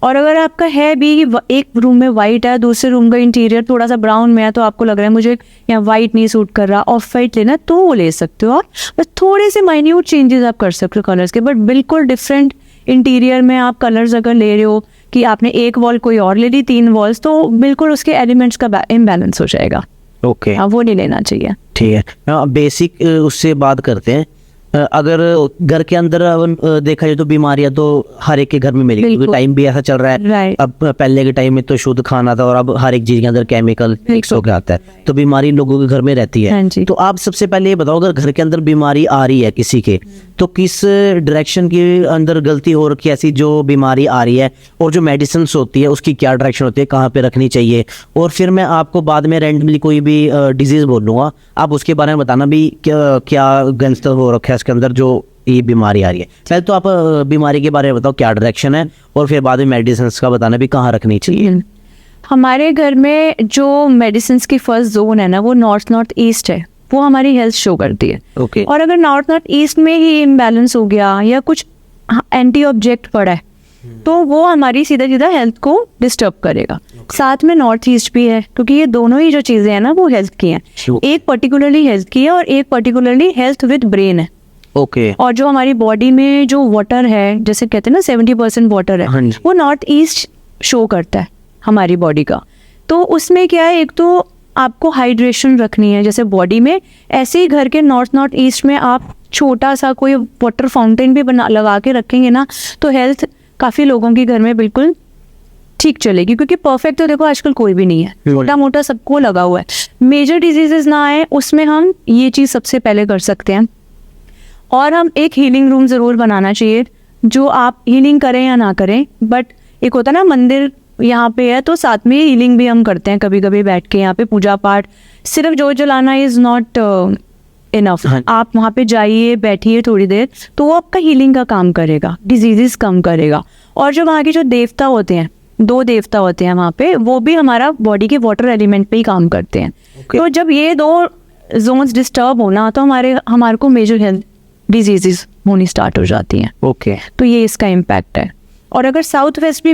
और अगर आपका है भी एक रूम में वाइट है, दूसरे रूम का इंटीरियर थोड़ा सा ब्राउन में है, तो आपको लग रहा है मुझे यहाँ वाइट नहीं सूट कर रहा, ऑफ वाइट लेना, तो वो ले सकते हो आप। बस थोड़े से माइन्यूट चेंजेस आप कर सकते हो कलर्स के, बट बिल्कुल डिफरेंट इंटीरियर में आप कलर्स अगर ले रहे हो कि आपने एक वॉल कोई और ले ली, 3 वॉल्स, तो बिल्कुल उसके एलिमेंट्स का इम्बैलेंस हो जाएगा। ओके हाँ, वो नहीं लेना चाहिए। ठीक है। बेसिक उससे बात करते हैं। अगर घर के अंदर देखा जाए तो बीमारियां तो हर एक के घर में मिलेगी, बिल्कुल। टाइम भी ऐसा चल रहा है। Right. अब पहले के टाइम में तो शुद्ध खाना था, और अब हर एक चीज के अंदर केमिकल मिक्स होकर आता है, तो बीमारी लोगों के घर में रहती हाँ है। जी। तो आप सबसे पहले ये बताओ, अगर घर के अंदर बीमारी आ रही है किसी के, तो किस डायरेक्शन के अंदर गलती हो रखी है ऐसी जो बीमारी आ रही है, और जो मेडिसिन होती है उसकी क्या डायरेक्शन होती है, कहाँ पे रखनी चाहिए? और फिर मैं आपको बाद में रैंडमली कोई भी डिजीज बोलूंगा, आप उसके बारे में बताना भी क्या गलत हो रखा है इसके अंदर जो ये बीमारी आ रही है। पहले तो आप बीमारी के बारे में बताओ क्या डायरेक्शन है, और फिर बाद में मेडिसिन का बताना भी कहाँ रखनी चाहिए। हमारे घर में जो मेडिसिन की फर्स्ट जोन है ना, वो नॉर्थ ईस्ट है, वो हमारी हेल्थ शो करती है। ओके और अगर नॉर्थ ईस्ट में ही इम्बैलेंस हो गया या कुछ एंटी ऑब्जेक्ट पड़ा है, तो वो हमारी सीधा हेल्थ को डिस्टर्ब करेगा। साथ में नॉर्थ ईस्ट भी है, क्योंकि ये दोनों ही जो चीजें हैं ना वो हेल्थ की हैं। Sure. एक पर्टिकुलरली हेल्थ की है और एक पर्टिकुलरली हेल्थ विद ब्रेन है। ओके और जो हमारी बॉडी में जो वाटर है, जैसे कहते हैं ना 70% वाटर हाँ है, जी। वो नॉर्थ ईस्ट शो करता है हमारी बॉडी का। तो उसमें क्या है, एक तो आपको हाइड्रेशन रखनी है जैसे बॉडी में, ऐसे ही घर के नॉर्थ ईस्ट में आप छोटा सा कोई वाटर फाउंटेन भी लगा के रखेंगे ना, तो हेल्थ काफ़ी लोगों के घर में बिल्कुल ठीक चलेगी। क्योंकि परफेक्ट तो देखो आजकल कोई भी नहीं है, छोटा मोटा सबको लगा हुआ है। मेजर डिजीजेस ना आए उसमें हम ये चीज़ सबसे पहले कर सकते हैं। और हम एक हीलिंग रूम ज़रूर बनाना चाहिए, जो आप हीलिंग करें या ना करें, बट एक होता है ना मंदिर यहाँ पे है तो साथ में हीलिंग भी हम करते हैं कभी कभी बैठ के। यहाँ पे पूजा पाठ सिर्फ जोत जलाना इज़ नॉट इनफ। हाँ। आप वहाँ पे जाइए, बैठिए थोड़ी देर, तो वो आपका हीलिंग का काम करेगा, डिजीजेस कम करेगा। और जो वहाँ के जो देवता होते हैं, 2 देवता होते हैं वहाँ पे, वो भी हमारा बॉडी के वाटर एलिमेंट पे ही काम करते हैं। Okay. तो जब ये 2 जोन्स डिस्टर्ब होना, तो हमारे को मेजर हेल्थ डिजीजेस होनी स्टार्ट हो जाती हैं। ओके तो ये इसका इम्पैक्ट है। और अगर साउथ वेस्ट भी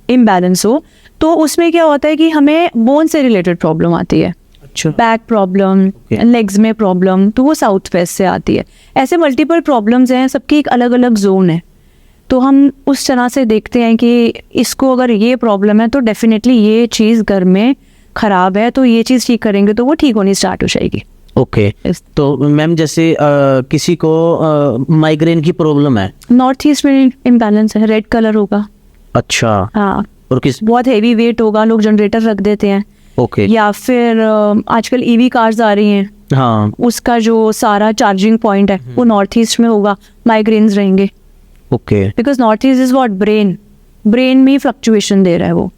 इम्बैलेंस हो, तो उसमें क्या होता है कि हमें बोन से रिलेटेड प्रॉब्लम आती है, अच्छा बैक प्रॉब्लम, Okay. लेग्स में प्रॉब्लम, तो वो साउथ वेस्ट से आती है। ऐसे मल्टीपल प्रॉब्लम्स हैं, सबकी एक अलग अलग जोन है। तो हम उस तरह से देखते हैं कि इसको अगर ये प्रॉब्लम है तो डेफिनेटली ये चीज़ घर में खराब है, तो ये चीज़ ठीक करेंगे तो वो ठीक होनी स्टार्ट हो जाएगी। ओके तो मैम जैसे किसी को माइग्रेन की प्रॉब्लम है, नॉर्थ ईस्ट में इम्बैलेंस है, रेड कलर होगा। अच्छा, हाँ, और किस, बहुत हेवी वेट होगा, लोग जनरेटर रख देते हैं। ओके, या फिर आजकल ईवी कार्स आ रही हैं, हाँ, उसका जो सारा चार्जिंग पॉइंट है वो नॉर्थ ईस्ट में होगा, माइग्रेन्स रहेंगे। Okay, because north east is what, brain में फ्लक्चुएशन दे रहा है वो।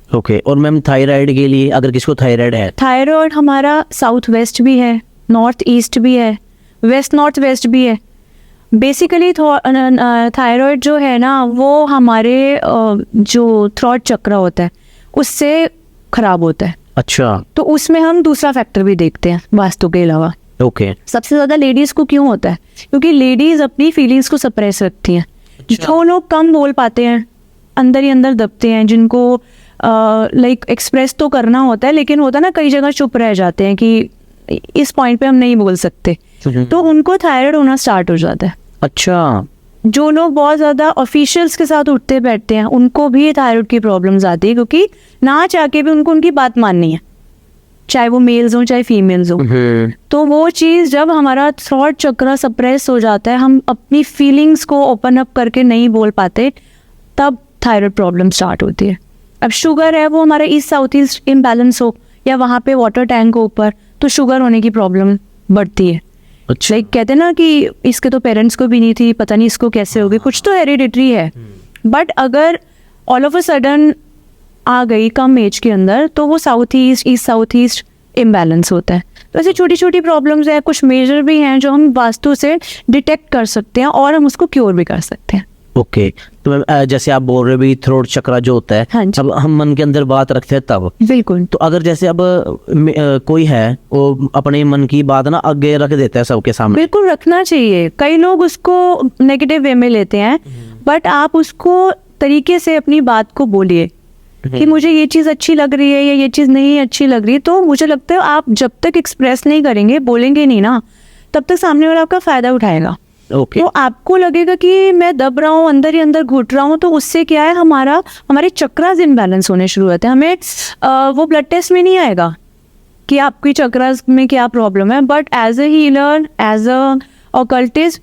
ओके। और मैम थायराइड के लिए, अगर किसको थायराइड है, थायराइड हमारा साउथ वेस्ट भी है, नॉर्थ ईस्ट भी है, वेस्ट नॉर्थ वेस्ट भी है। बेसिकली थायराइड जो है ना वो हमारे जो थ्रॉट चक्र होता है उससे खराब होता है, अच्छा, तो उसमें हम दूसरा फैक्टर भी देखते हैं वास्तु के अलावा। ओके, सबसे ज़्यादा लेडीज़ को क्यों होता है? क्योंकि लेडीज़ अपनी फीलिंग्स को सप्रेस रखती हैं। जो लोग कम बोल पाते हैं, अंदर ही अंदर दबते हैं, जिनको लाइक एक्सप्रेस तो करना होता है लेकिन होता है ना कई जगह चुप रह जाते हैं कि इस पॉइंट पे हम नहीं बोल सकते, तो उनको थायराइड होना स्टार्ट हो जाता है। अच्छा, जो लोग बहुत ज़्यादा ऑफिशियल्स के साथ उठते बैठते हैं उनको भी थायराइड की प्रॉब्लम्स आती है, क्योंकि ना चाह के भी उनको उनकी बात माननी है, चाहे वो मेल्स हो चाहे फीमेल्स हो। तो वो चीज़ जब हमारा थ्रॉट चक्र सप्रेस हो जाता है, हम अपनी फीलिंग्स को ओपन अप करके नहीं बोल पाते, तब थायराइड प्रॉब्लम स्टार्ट होती है। अब शुगर है वो हमारा ईस्ट साउथ ईस्ट इम्बैलेंस हो या वहाँ पे वाटर टैंक हो ऊपर, तो शुगर होने की प्रॉब्लम बढ़ती है। अच्छा, लाइक कहते हैं ना कि इसके तो पेरेंट्स को भी नहीं थी, पता नहीं इसको कैसे होगी, कुछ तो हेरिडिटरी है। बट अगर ऑल ऑफ अ सडन आ गई कम एज के अंदर, तो वो south east south east imbalance होता है। तो ऐसी छोटी छोटी प्रॉब्लम्स हैं, कुछ मेजर भी हैं जो हम वास्तु से डिटेक्ट कर सकते हैं और हम उसको क्योर भी कर सकते हैं। ओके। तो मैम जैसे आप बोल रहे हो भी थ्रोट चक्रा जो होता है, हाँ जी। अब हम मन के अंदर बात रखते हैं तब, बिल्कुल। तो अगर जैसे अब कोई है वो अपने मन की बात ना आगे रख देता है सबके सामने, बिल्कुल रखना चाहिए। कई लोग उसको नेगेटिव वे में लेते हैं, बट आप उसको तरीके से अपनी बात को बोलिए कि मुझे ये चीज़ अच्छी लग रही है या ये चीज़ नहीं अच्छी लग रही। तो मुझे लगता है आप जब तक एक्सप्रेस नहीं करेंगे, बोलेंगे नहीं ना, तब तक सामने वाला आपका फ़ायदा उठाएगा। ओके, तो आपको लगेगा कि मैं दब रहा हूँ, अंदर ही अंदर घुट रहा हूँ, तो उससे क्या है, हमारे चक्रास इम्बैलेंस होने शुरू होते हैं। हमें वो ब्लड टेस्ट में नहीं आएगा कि आपकी चक्रास में क्या प्रॉब्लम है, but as a healer, as a occultist,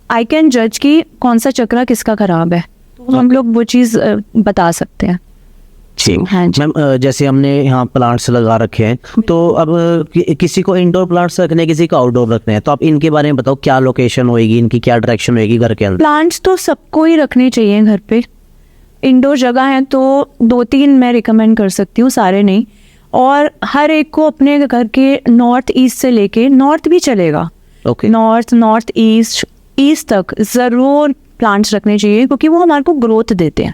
I can जज कि कौन सा चक्रा किसका खराब है, तो हम लोग वो चीज़ बता सकते हैं। ठीक। हाँ जी। मैम जैसे हमने यहाँ प्लांट्स लगा रखे हैं, तो अब किसी को इंडोर प्लांट्स रखने हैं, किसी को आउटडोर रखने हैं, तो आप इनके बारे में बताओ, क्या लोकेशन होएगी इनकी, क्या डायरेक्शन होएगी घर के अंदर? प्लांट्स तो सबको ही रखने चाहिए घर पे। इंडोर जगह है तो 2-3 मैं रिकमेंड कर सकती हूँ, सारे नहीं। और हर एक को अपने घर के नॉर्थ ईस्ट से लेके, नॉर्थ भी चलेगा, ओके, नॉर्थ ईस्ट तक ज़रूर प्लांट्स रखने चाहिए, क्योंकि वो हमारे को ग्रोथ देते हैं।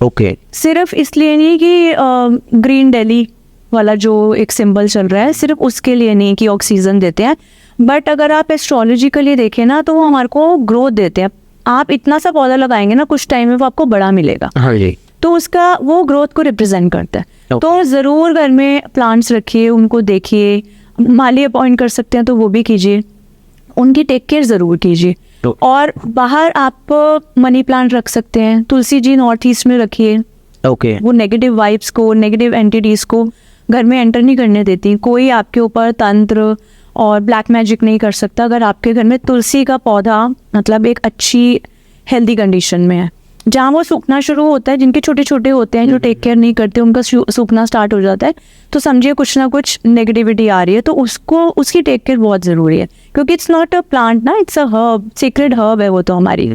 ओके, सिर्फ इसलिए नहीं कि ग्रीन दिल्ली वाला जो एक सिंबल चल रहा है, सिर्फ उसके लिए नहीं कि ऑक्सीजन देते हैं, बट अगर आप एस्ट्रोलॉजिकली देखें ना, तो वो हमारे को ग्रोथ देते हैं। आप इतना सा पौधा लगाएंगे ना, कुछ टाइम में वो आपको बड़ा मिलेगा, हाँ जी, तो उसका वो ग्रोथ को रिप्रेजेंट करता है। Okay. तो ज़रूर घर में प्लांट्स रखिए, उनको देखिए, माली अपॉइंट कर सकते हैं तो वो भी कीजिए, उनकी टेक केयर ज़रूर कीजिए। तो- और बाहर आप मनी प्लांट रख सकते हैं, तुलसी जी नॉर्थ ईस्ट में रखिए, ओके, वो नेगेटिव वाइब्स को, नेगेटिव एंटिटीज़ को घर में एंटर नहीं करने देती। कोई आपके ऊपर तंत्र और ब्लैक मैजिक नहीं कर सकता अगर आपके घर में तुलसी का पौधा मतलब एक अच्छी हेल्दी कंडीशन में है। जहाँ वो सूखना शुरू होता है, जिनके छोटे छोटे होते हैं, जो टेक केयर नहीं करते, उनका सूखना स्टार्ट हो जाता है, तो समझिए कुछ ना कुछ नेगेटिविटी आ रही है, तो उसकी टेक केयर बहुत ज़रूरी है, क्योंकि इट्स नॉट अ प्लांट ना, it's a herb, secret herb है वो तो हमारी,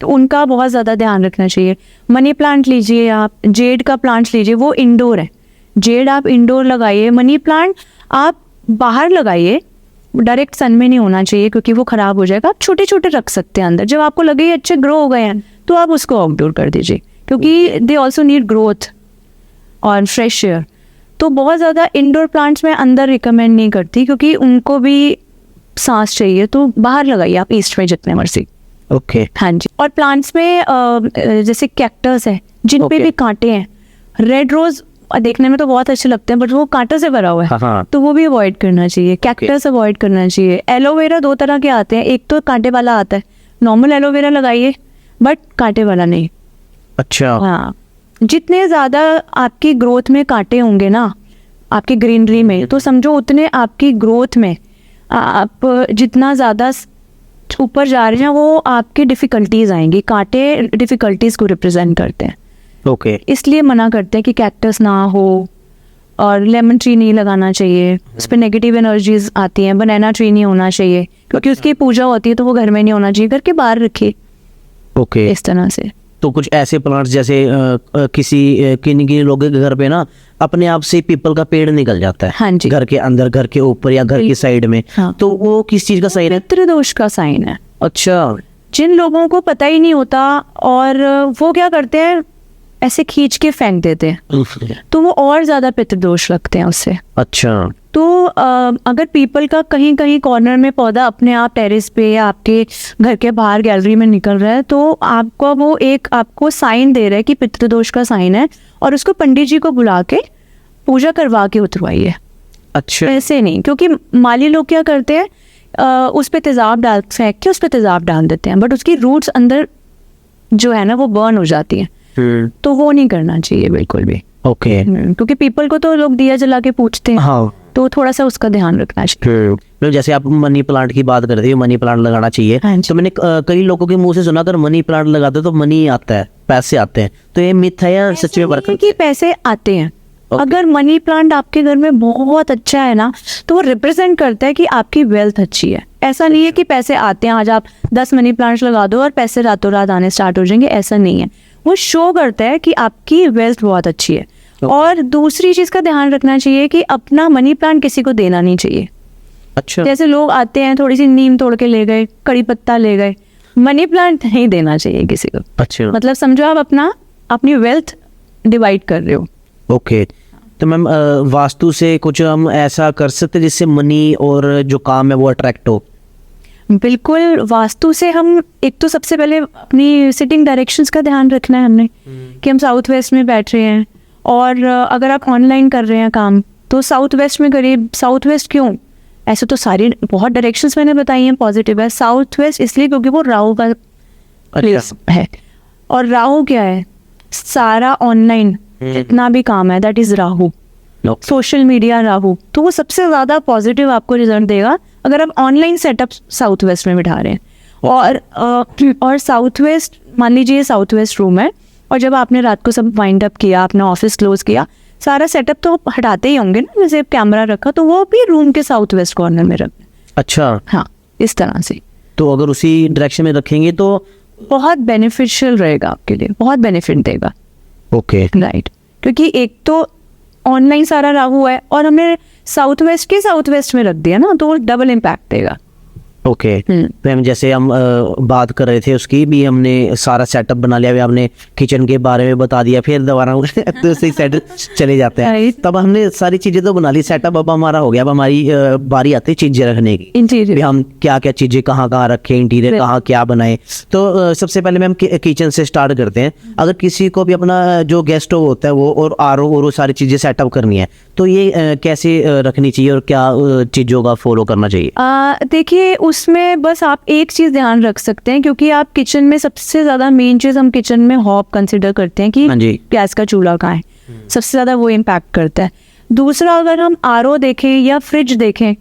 तो उनका बहुत ज़्यादा ध्यान रखना चाहिए। मनी प्लांट लीजिए आप, जेड का प्लांट लीजिए, वो इंडोर है, जेड आप इंडोर लगाइए। मनी प्लांट आप बाहर लगाइए, डायरेक्ट सन में नहीं होना चाहिए क्योंकि वो ख़राब हो जाएगा। आप छोटे छोटे रख सकते हैं अंदर, जब आपको लगे ये अच्छे ग्रो हो गए हैं तो आप उसको आउटडोर कर दीजिए, क्योंकि दे ऑल्सो नीड ग्रोथ और फ्रेश एयर। तो बहुत ज़्यादा इंडोर प्लांट्स में अंदर रिकमेंड नहीं करती, क्योंकि उनको भी सांस चाहिए, तो बाहर लगाइए आप ईस्ट में जितने मर्जी। ओके, हाँ जी। और प्लांट्स में जैसे कैक्टस है, जिन पे Okay. भी कांटे हैं, रेड रोज देखने में तो बहुत अच्छे लगते हैं, बट वो कांटों से भरा हुआ है, हाँ, तो वो भी अवॉइड करना चाहिए। कैक्टस अवॉइड करना चाहिए। एलोवेरा 2 तरह के आते हैं, एक तो कांटे वाला आता है, नॉर्मल एलोवेरा लगाइए, बट कांटे वाला नहीं। अच्छा, हाँ, जितने ज़्यादा आपकी ग्रोथ में कांटे होंगे ना आपकी ग्रीनरी में, तो समझो उतने आपकी ग्रोथ में आप जितना ज़्यादा ऊपर जा रहे हैं वो आपकी डिफ़िकल्टीज आएंगी। कांटे डिफ़िकल्टीज को रिप्रेजेंट करते हैं, ओके। इसलिए मना करते हैं कि कैक्टस ना हो और लेमन ट्री नहीं लगाना चाहिए, उस पर नेगेटिव एनर्जीज आती हैं। बनाना ट्री नहीं होना चाहिए क्योंकि उसकी पूजा होती है, तो वो घर में नहीं होना चाहिए, घर के बाहर रखिए। ओके, इस तरह से तो कुछ ऐसे प्लांट्स जैसे किसी किन्हीं लोगों के घर पे ना अपने आप से पीपल का पेड़ निकल जाता है, हाँ जी, घर के अंदर, घर के ऊपर या घर की साइड में, हाँ। तो वो किस चीज का साइन है? पितृदोष का साइन है। अच्छा, जिन लोगों को पता ही नहीं होता और वो क्या करते हैं, ऐसे खींच के फेंक देते हैं, तो वो और ज्यादा पितृदोष लगते हैं उससे। अच्छा, तो अगर पीपल का कहीं कहीं कॉर्नर में पौधा अपने आप टेरेस पे या आपके घर के बाहर गैलरी में निकल रहा है, तो आपको वो एक आपको साइन दे रहा है कि पितृदोष का साइन है, और उसको पंडित जी को बुला के पूजा करवा के उतरवाइए। अच्छा, ऐसे नहीं, क्योंकि माली लोग क्या करते हैं, उस पे तेजाब डाल फेंक के उस पे तेजाब डाल देते हैं, बट उसकी रूट्स अंदर जो है ना वो बर्न हो जाती हैं, तो वो नहीं करना चाहिए बिल्कुल भी। ओके, क्योंकि पीपल को तो लोग दिया जला के पूछते हैं, हाँ, तो थोड़ा सा उसका ध्यान रखना चाहिए। तो जैसे आप मनी प्लांट की बात करते हो, मनी प्लांट लगाना चाहिए, हाँ जी। तो मैंने कई लोगों के मुंह से सुना, अगर मनी प्लांट लगाते हो तो मनी आता है, पैसे आते हैं, तो ये मिथ है या सच में वर्क? कि पैसे आते हैं। Okay. अगर मनी प्लांट आपके घर में बहुत अच्छा है ना, तो वो रिप्रेजेंट करता है कि आपकी वेल्थ अच्छी है। ऐसा नहीं है कि पैसे आते हैं, आज आप 10 मनी प्लांट्स लगा दो और पैसे रातों रात आने स्टार्ट हो जाएंगे, ऐसा नहीं है। वो शो करता है कि आपकी वेल्थ बहुत अच्छी है। और दूसरी चीज का ध्यान रखना चाहिए कि अपना मनी प्लांट किसी को देना नहीं चाहिए। अच्छा, जैसे लोग आते हैं, थोड़ी सी नीम तोड़ के ले गए, कड़ी पत्ता ले गए, मनी प्लांट नहीं देना चाहिए किसी को। अच्छा, मतलब समझो आप अपनी वेल्थ डिवाइड कर रहे हो। ओके। तो मैम वास्तु से कुछ हम ऐसा कर सकते हैं जिससे मनी और जो काम है वो अट्रैक्ट हो? बिल्कुल, वास्तु से हम एक तो सबसे पहले अपनी सिटिंग डायरेक्शंस का ध्यान रखना है हमने, कि हम साउथ वेस्ट में बैठ रहे हैं, और अगर आप ऑनलाइन कर रहे हैं काम तो साउथ वेस्ट में करिए। साउथ वेस्ट क्यों? ऐसे तो सारी बहुत डायरेक्शंस मैंने बताई हैं पॉजिटिव है। साउथ वेस्ट इसलिए क्योंकि वो राहु का प्लेस है, और राहु क्या है, सारा ऑनलाइन जितना भी काम है that is Rahu, social media Rahu, तो वो सबसे ज्यादा पॉजिटिव आपको रिजल्ट देगा अगर आप ऑनलाइन सेटअप साउथ वेस्ट में बिठा रहे हैं। और साउथ वेस्ट, मान लीजिए साउथ वेस्ट रूम है, और जब आपने रात को सब वाइंड अप किया, अपना ऑफिस क्लोज किया, सारा सेटअप तो हटाते ही होंगे ना, जैसे कैमरा रखा तो वो भी रूम के साउथ वेस्ट कॉर्नर में रखना। अच्छा, हाँ, इस तरह से। तो अगर उसी डायरेक्शन में रखेंगे तो बहुत बेनिफिशियल रहेगा आपके लिए, बहुत बेनिफिट देगा। ओके, राइट, क्योंकि एक तो ऑनलाइन सारा राहु है और हमने साउथ वेस्ट के साउथ वेस्ट में रख दिया ना, तो वो डबल इम्पैक्ट देगा। ओके। तो हम जैसे हम बात कर रहे थे उसकी भी, हमने सारा सेटअप बना लिया, अभी आपने किचन के बारे में बता दिया, फिर दोबारा दूसरी साइड चले जाते हैं। Right. तब हमने सारी चीजें तो बना ली, सेटअप अब हमारा हो गया, अब हमारी बारी आती है चीजें रखने की। इंटीरियर, भी हम क्या क्या चीजें कहाँ कहाँ रखें, इंटीरियर कहाँ क्या बनाए। तो सबसे पहले हम किचन से स्टार्ट करते हैं। अगर किसी को भी अपना जो गेस्ट होता है वो और आर वो सारी चीजें सेटअप करनी है, तो ये कैसे रखनी चाहिए और क्या चीजों का फॉलो करना चाहिए? देखिए, उसमें बस आप एक चीज ध्यान रख सकते हैं, क्योंकि आप किचन में सबसे ज्यादा मेन चीज हम किचन में हॉब कंसिडर करते हैं कि हाँ जी। गैस का चूल्हा कहाँ है, सबसे ज्यादा वो इम्पैक्ट करता है। दूसरा, अगर हम आरओ देखें या फ्रिज देखें,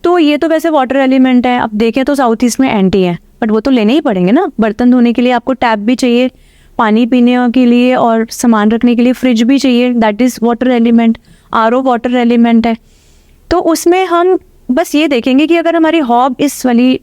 तो ये तो वैसे वाटर एलिमेंट है। अब देखें तो साउथ ईस्ट में एंटी है, बट वो तो लेने ही पड़ेंगे ना। बर्तन धोने के लिए आपको टैप भी चाहिए, पानी पीने के लिए और सामान रखने के लिए फ्रिज भी चाहिए, that is water element. RO water element है। तो उसमें हम बस ये देखेंगे कि अगर हमारी हॉब इस वाली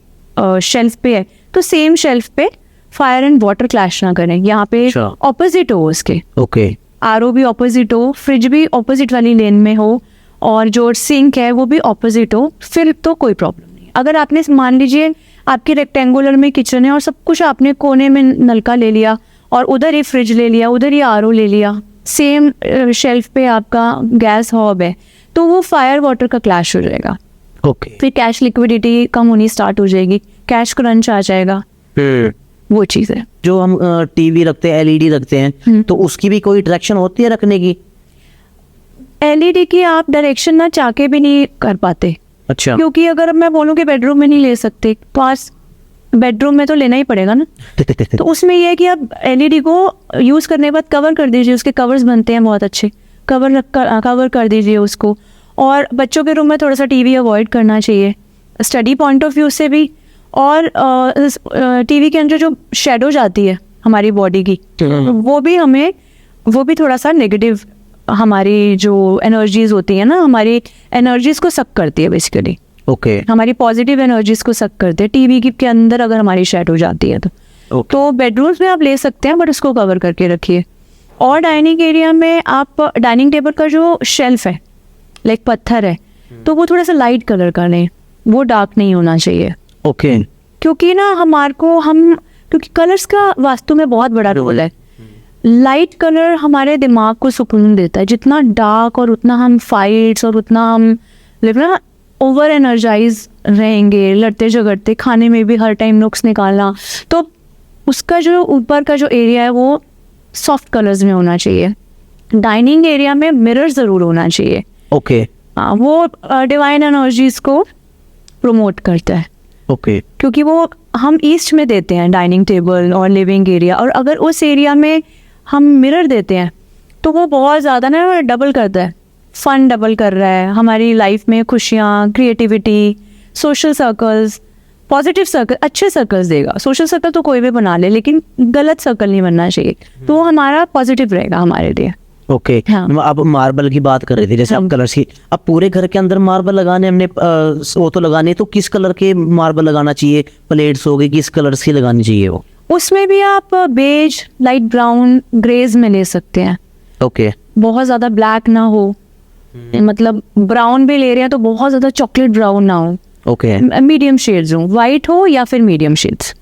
शेल्फ पे है, तो सेम शेल्फ पे फायर एंड वाटर क्लैश ना करें, यहाँ पे अच्छा। ऑपोजिट हो उसके। ओके, आरओ भी ऑपोजिट हो, फ्रिज भी ऑपोजिट वाली लेन में हो, और जो सिंक है वो भी ऑपोजिट हो, फिर तो कोई प्रॉब्लम नहीं। अगर आपने मान लीजिए आपकी रेक्टेंगुलर में किचन है और सब कुछ आपने कोने में नलका ले लिया और उधर ही फ्रिज ले लिया, उधर ही आरओ ले लिया, सेम शेल्फ पे आपका गैस हॉब है, तो वो फायर वाटर का क्लैश हो जाएगा। ओके। फिर कैश लिक्विडिटी कम होनी स्टार्ट हो जाएगी, कैश क्रंच आ जाएगा, वो चीज़ है। जो हम टीवी रखते हैं, एलईडी रखते हैं, तो उसकी भी कोई डायरेक्शन होती है रखने की? एलईडी की आप डायरेक्शन ना चाह के भी नहीं कर पाते। अच्छा, क्योंकि अगर मैं बोलूँ कि बेडरूम में नहीं ले सकते, पास बेडरूम में तो लेना ही पड़ेगा ना। तो उसमें ये है कि आप एलईडी को यूज़ करने के बाद कवर कर दीजिए, उसके कवर्स बनते हैं बहुत अच्छे, कवर कर दीजिए उसको। और बच्चों के रूम में थोड़ा सा टीवी अवॉइड करना चाहिए स्टडी पॉइंट ऑफ व्यू से भी। और टीवी के अंदर जो शेडो जाती है हमारी बॉडी की, वो भी थोड़ा सा नेगेटिव, हमारी जो एनर्जीज होती है ना, हमारी एनर्जीज को सक करती है बेसिकली। ओके हमारी पॉजिटिव एनर्जीज को सक करते हैं टीवी के अंदर अगर हमारी शेडो जाती है तो। तो बेडरूम्स में आप ले सकते हैं, बट उसको कवर करके रखिए। और डाइनिंग एरिया में आप डाइनिंग टेबल का जो शेल्फ है, लाइक पत्थर है, तो वो थोड़ा सा लाइट कलर का लें, वो डार्क नहीं होना चाहिए। ओके क्योंकि ना क्योंकि कलर्स का वास्तु में बहुत बड़ा रोल है। लाइट कलर हमारे दिमाग को सुकून देता है। जितना डार्क और उतना हम फाइट्स और उतना हम ना ओवर एनर्जाइज रहेंगे, लड़ते झगड़ते, खाने में भी हर टाइम नुक्स निकालना, तो उसका जो ऊपर का जो एरिया है वो सॉफ्ट कलर्स में होना चाहिए। डाइनिंग एरिया में मिरर ज़रूर होना चाहिए। ओके हाँ, वो डिवाइन एनर्जीज को प्रमोट करता है। ओके क्योंकि वो हम ईस्ट में देते हैं डाइनिंग टेबल और लिविंग एरिया, और अगर उस एरिया में हम मिरर देते हैं तो वो बहुत ज़्यादा ना डबल करता है, फन डबल कर रहा है हमारी लाइफ में, खुशियाँ, creativity, social circles, positive circle, अच्छे सर्कल्स देगा। सोशल सर्कल तो कोई भी बना ले, लेकिन गलत सर्कल नहीं बनना चाहिए, तो वो हमारा पॉजिटिव रहेगा हमारे लिए। ओके हाँ। अब मार्बल की बात कर रहे थे, जैसे हाँ। आप कलर्स की, अब पूरे घर के अंदर मार्बल लगाने हमने वो तो लगाने, तो किस कलर के मार्बल लगाना चाहिए? प्लेट्स हो गई, किस कलर्स की लगानी चाहिए वो? उसमें भी आप बेज, लाइट ब्राउन, ग्रेज में ले सकते हैं। ओके बहुत ज़्यादा ब्लैक ना हो, मतलब ब्राउन भी ले रहे हैं तो बहुत ज़्यादा चॉकलेट ब्राउन ना हो, ओके मीडियम शेड्स हो, वाइट हो या फिर मीडियम शेड्स,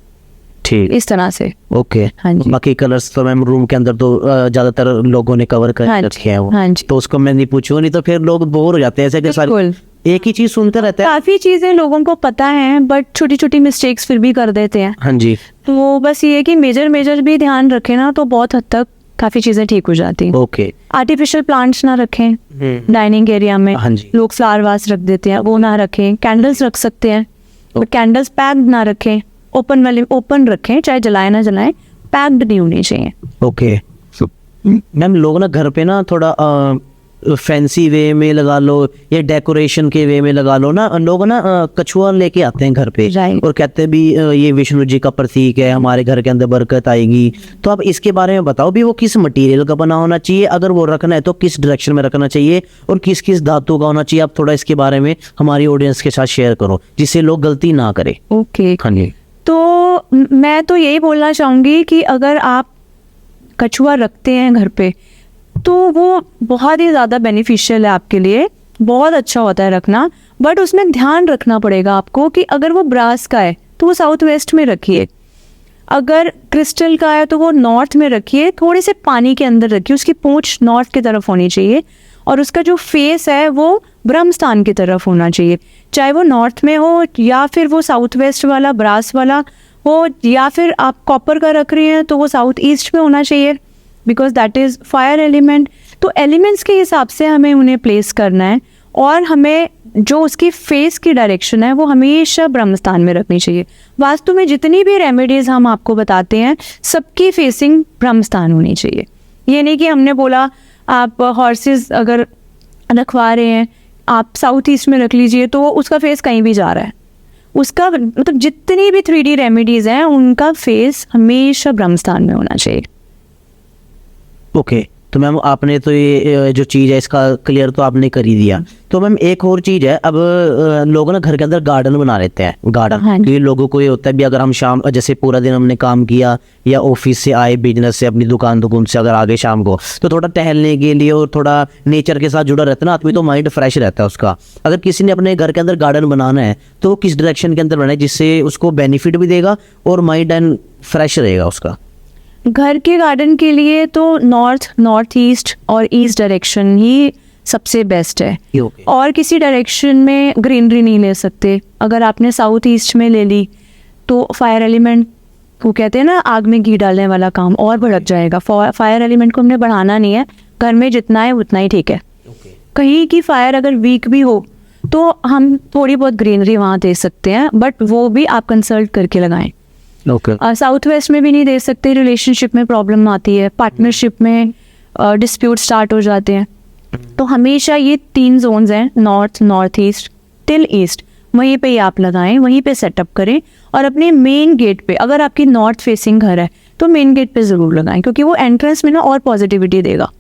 ठीक। इस तरह से। ओके हाँ जी। बाकी कलर्स तो मैम रूम के अंदर तो ज्यादातर लोगों ने कवर कर हाँ जी, रखे हैं वो, हाँ जी। तो उसको मैं नहीं पूछूंगा, नहीं तो फिर लोग बोर हो जाते हैं ऐसे कि सारी बिल्कुल। एक ही चीज सुनते रहते हैं। काफ़ी चीज़ें लोगों को पता है, बट छोटी छोटी मिस्टेक्स फिर भी कर देते हैं। हाँ जी तो बस ये है कि मेजर भी ध्यान रखें ना, तो बहुत हद तक काफ़ी चीज़ें ठीक हो जाती हैं। ओके आर्टिफिशियल प्लांट्स ना रखें डाइनिंग एरिया में। हाँ जी। लोग फ्लावर वास रख देते हैं, वो ना रखें। कैंडल्स रख सकते हैं, बट कैंडल्स पैक्ड ना रखें, ओपन रखें, चाहे जलाए ना जलाएं, पैक्ड नहीं होनी चाहिए। ओके मैम लोग ना घर पे ना थोड़ा फैंसी वे में लगा लो या डेकोरेशन के वे में लगा लो ना, लोग ना कछुआ लेके आते हैं घर पे Right. और कहते हैं भी ये विष्णु जी का प्रतीक है, हमारे घर के अंदर बरकत आएगी। तो आप इसके बारे में बताओ भी वो किस मटेरियल का बना होना चाहिए, अगर वो रखना है तो किस डायरेक्शन में रखना चाहिए, और किस किस धातु का होना चाहिए? आप थोड़ा इसके बारे में हमारी ऑडियंस के साथ शेयर करो जिससे लोग गलती ना करें। ओके हाँ जी। तो मैं तो यही बोलना चाहूँगी कि अगर आप कछुआ रखते हैं घर पे, तो वो बहुत ही ज़्यादा बेनिफिशियल है आपके लिए, बहुत अच्छा होता है रखना। बट उसमें ध्यान रखना पड़ेगा आपको कि अगर वो ब्रास का है तो वो साउथ वेस्ट में रखिए, अगर क्रिस्टल का है तो वो नॉर्थ में रखिए, थोड़े से पानी के अंदर रखिए, उसकी पूंछ नॉर्थ की तरफ होनी चाहिए, और उसका जो फेस है वो ब्रह्म स्थान की तरफ होना चाहिए। चाहे वो नॉर्थ में हो या फिर वो साउथ वेस्ट वाला ब्रास वाला हो, या फिर आप कॉपर का रख रही हैं तो वो साउथ ईस्ट में होना चाहिए, because that is fire element. तो एलिमेंट्स के हिसाब से हमें उन्हें प्लेस करना है, और हमें जो उसकी फेस की डायरेक्शन है वो हमेशा ब्रह्मस्थान में रखनी चाहिए। वास्तु में जितनी भी रेमेडीज़ हम आपको बताते हैं, सबकी फेसिंग ब्रह्मस्थान होनी चाहिए। ये नहीं कि हमने बोला आप हॉर्सेस अगर रखवा रहे हैं आप साउथ ईस्ट में रख लीजिए तो उसका फेस कहीं भी जा रहा है। उसका मतलब जितनी भी 3D रेमेडीज़ हैं उनका फेस हमेशा ब्रह्मस्थान में होना चाहिए। ओके तो मैम आपने तो ये जो चीज़ है इसका क्लियर तो आपने कर ही दिया। तो मैम एक और चीज़ है, अब लोग ना घर के अंदर गार्डन बना लेते हैं, गार्डन। हाँ जी। क्योंकि लोगों को ये होता है भी अगर हम शाम जैसे पूरा दिन हमने काम किया या ऑफिस से आए, बिजनेस से, अपनी दुकान से अगर आगे शाम को, तो थोड़ा टहलने के लिए और थोड़ा नेचर के साथ जुड़ा रहता है ना आदमी, तो माइंड फ्रेश रहता है उसका। अगर किसी ने अपने घर के अंदर गार्डन बनाना है तो वो किस डायरेक्शन के अंदर बनाए जिससे उसको बेनिफिट भी देगा और माइंड एंड फ्रेश रहेगा उसका? घर के गार्डन के लिए तो नॉर्थ ईस्ट और ईस्ट डायरेक्शन ही सबसे बेस्ट है। ओके। और किसी डायरेक्शन में ग्रीनरी नहीं ले सकते। अगर आपने साउथ ईस्ट में ले ली तो फायर एलिमेंट, वो कहते हैं ना आग में घी डालने वाला काम, और भड़क जाएगा। फायर एलिमेंट को हमने बढ़ाना नहीं है, घर में जितना है उतना ही ठीक है। कहीं की फायर अगर वीक भी हो तो हम थोड़ी बहुत ग्रीनरी वहाँ दे सकते हैं, बट वो भी आप कंसल्ट करके लगाएं। ओके साउथ वेस्ट में भी नहीं दे सकते, रिलेशनशिप में प्रॉब्लम आती है, पार्टनरशिप में डिस्प्यूट स्टार्ट हो जाते हैं। तो हमेशा ये 3 जोन्स हैं, north, north east till east, वहीं पे ही आप लगाएं, वहीं पे सेटअप करें। और अपने मेन गेट पे, अगर आपकी नॉर्थ फेसिंग घर है तो मेन गेट पे ज़रूर लगाएं, क्योंकि वो एंट्रेंस में ना और पॉजिटिविटी देगा।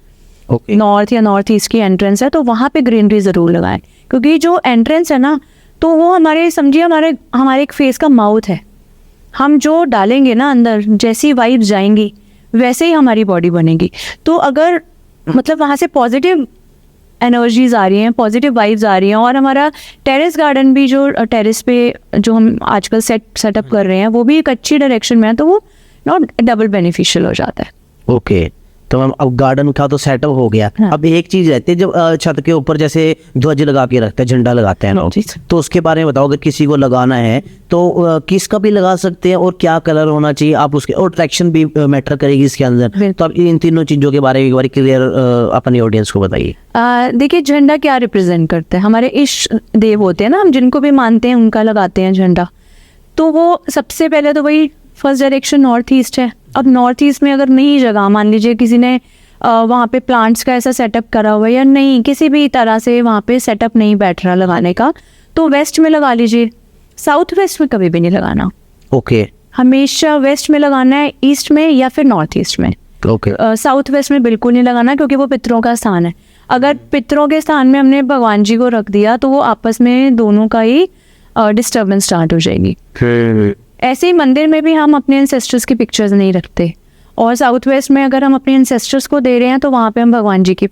ओके नॉर्थ या नॉर्थ ईस्ट की एंट्रेंस है तो वहाँ पे ग्रीनरी ज़रूर लगाएं, क्योंकि जो एंट्रेंस है ना, तो वो हमारे, समझिए हमारे एक फेस का माउथ है। हम जो डालेंगे ना अंदर, जैसी वाइब्स जाएंगी वैसे ही हमारी बॉडी बनेगी। तो अगर मतलब वहाँ से पॉजिटिव एनर्जीज आ रही हैं, पॉजिटिव वाइब्स आ रही हैं, और हमारा टेरेस गार्डन भी, जो टेरेस पे जो हम आजकल सेटअप कर रहे हैं, वो भी एक अच्छी डायरेक्शन में है, तो वो डबल बेनिफिशियल हो जाता है। ओके तो मैम अब गार्डन का तो सेटअप हो गया। हाँ। अब एक चीज रहती है, जब छत के ऊपर जैसे ध्वज लगा के रखते हैं, झंडा लगाते हैं लोग, जी। तो उसके बारे में बताओ, अगर किसी को लगाना है तो किसका भी लगा सकते हैं, और क्या कलर होना चाहिए, आप उसके, और ट्रैक्शन भी मैटर करेगी इसके अंदर। बिल्कुल। तो आप इन तीनों चीजों के बारे में एक बार क्लियर अपनी ऑडियंस को बताइए। देखिए, झंडा क्या रिप्रेजेंट करता है, हमारे इष्ट देव होते हैं ना, हम जिनको भी मानते हैं उनका लगाते हैं झंडा। तो वो सबसे पहले तो वही फर्स्ट डायरेक्शन नॉर्थ ईस्ट है। अब नॉर्थ ईस्ट में अगर नहीं जगह, मान लीजिए किसी ने वहाँ पे प्लांट्स का ऐसा सेटअप करा हुआ है, या नहीं किसी भी तरह से वहाँ पे सेटअप नहीं बैठ रहा लगाने का, तो वेस्ट में लगा लीजिए। साउथ वेस्ट में कभी भी नहीं लगाना, ओके हमेशा वेस्ट में लगाना है, ईस्ट में या फिर नॉर्थ ईस्ट में। ओके साउथ वेस्ट में बिल्कुल नहीं लगाना, क्योंकि वो पितरों का स्थान है। अगर पितरों के स्थान में हमने भगवान जी को रख दिया तो वो आपस में दोनों का ही डिस्टर्बेंस स्टार्ट हो जाएगी। ऐसे ही मंदिर में भी हम अपने एंसेस्टर्स की पिक्चर्स नहीं रखते, और साउथ वेस्ट में अगर हम अपने एंसेस्टर्स को दे रहे हैं तो वहाँ पे हम भगवान जी की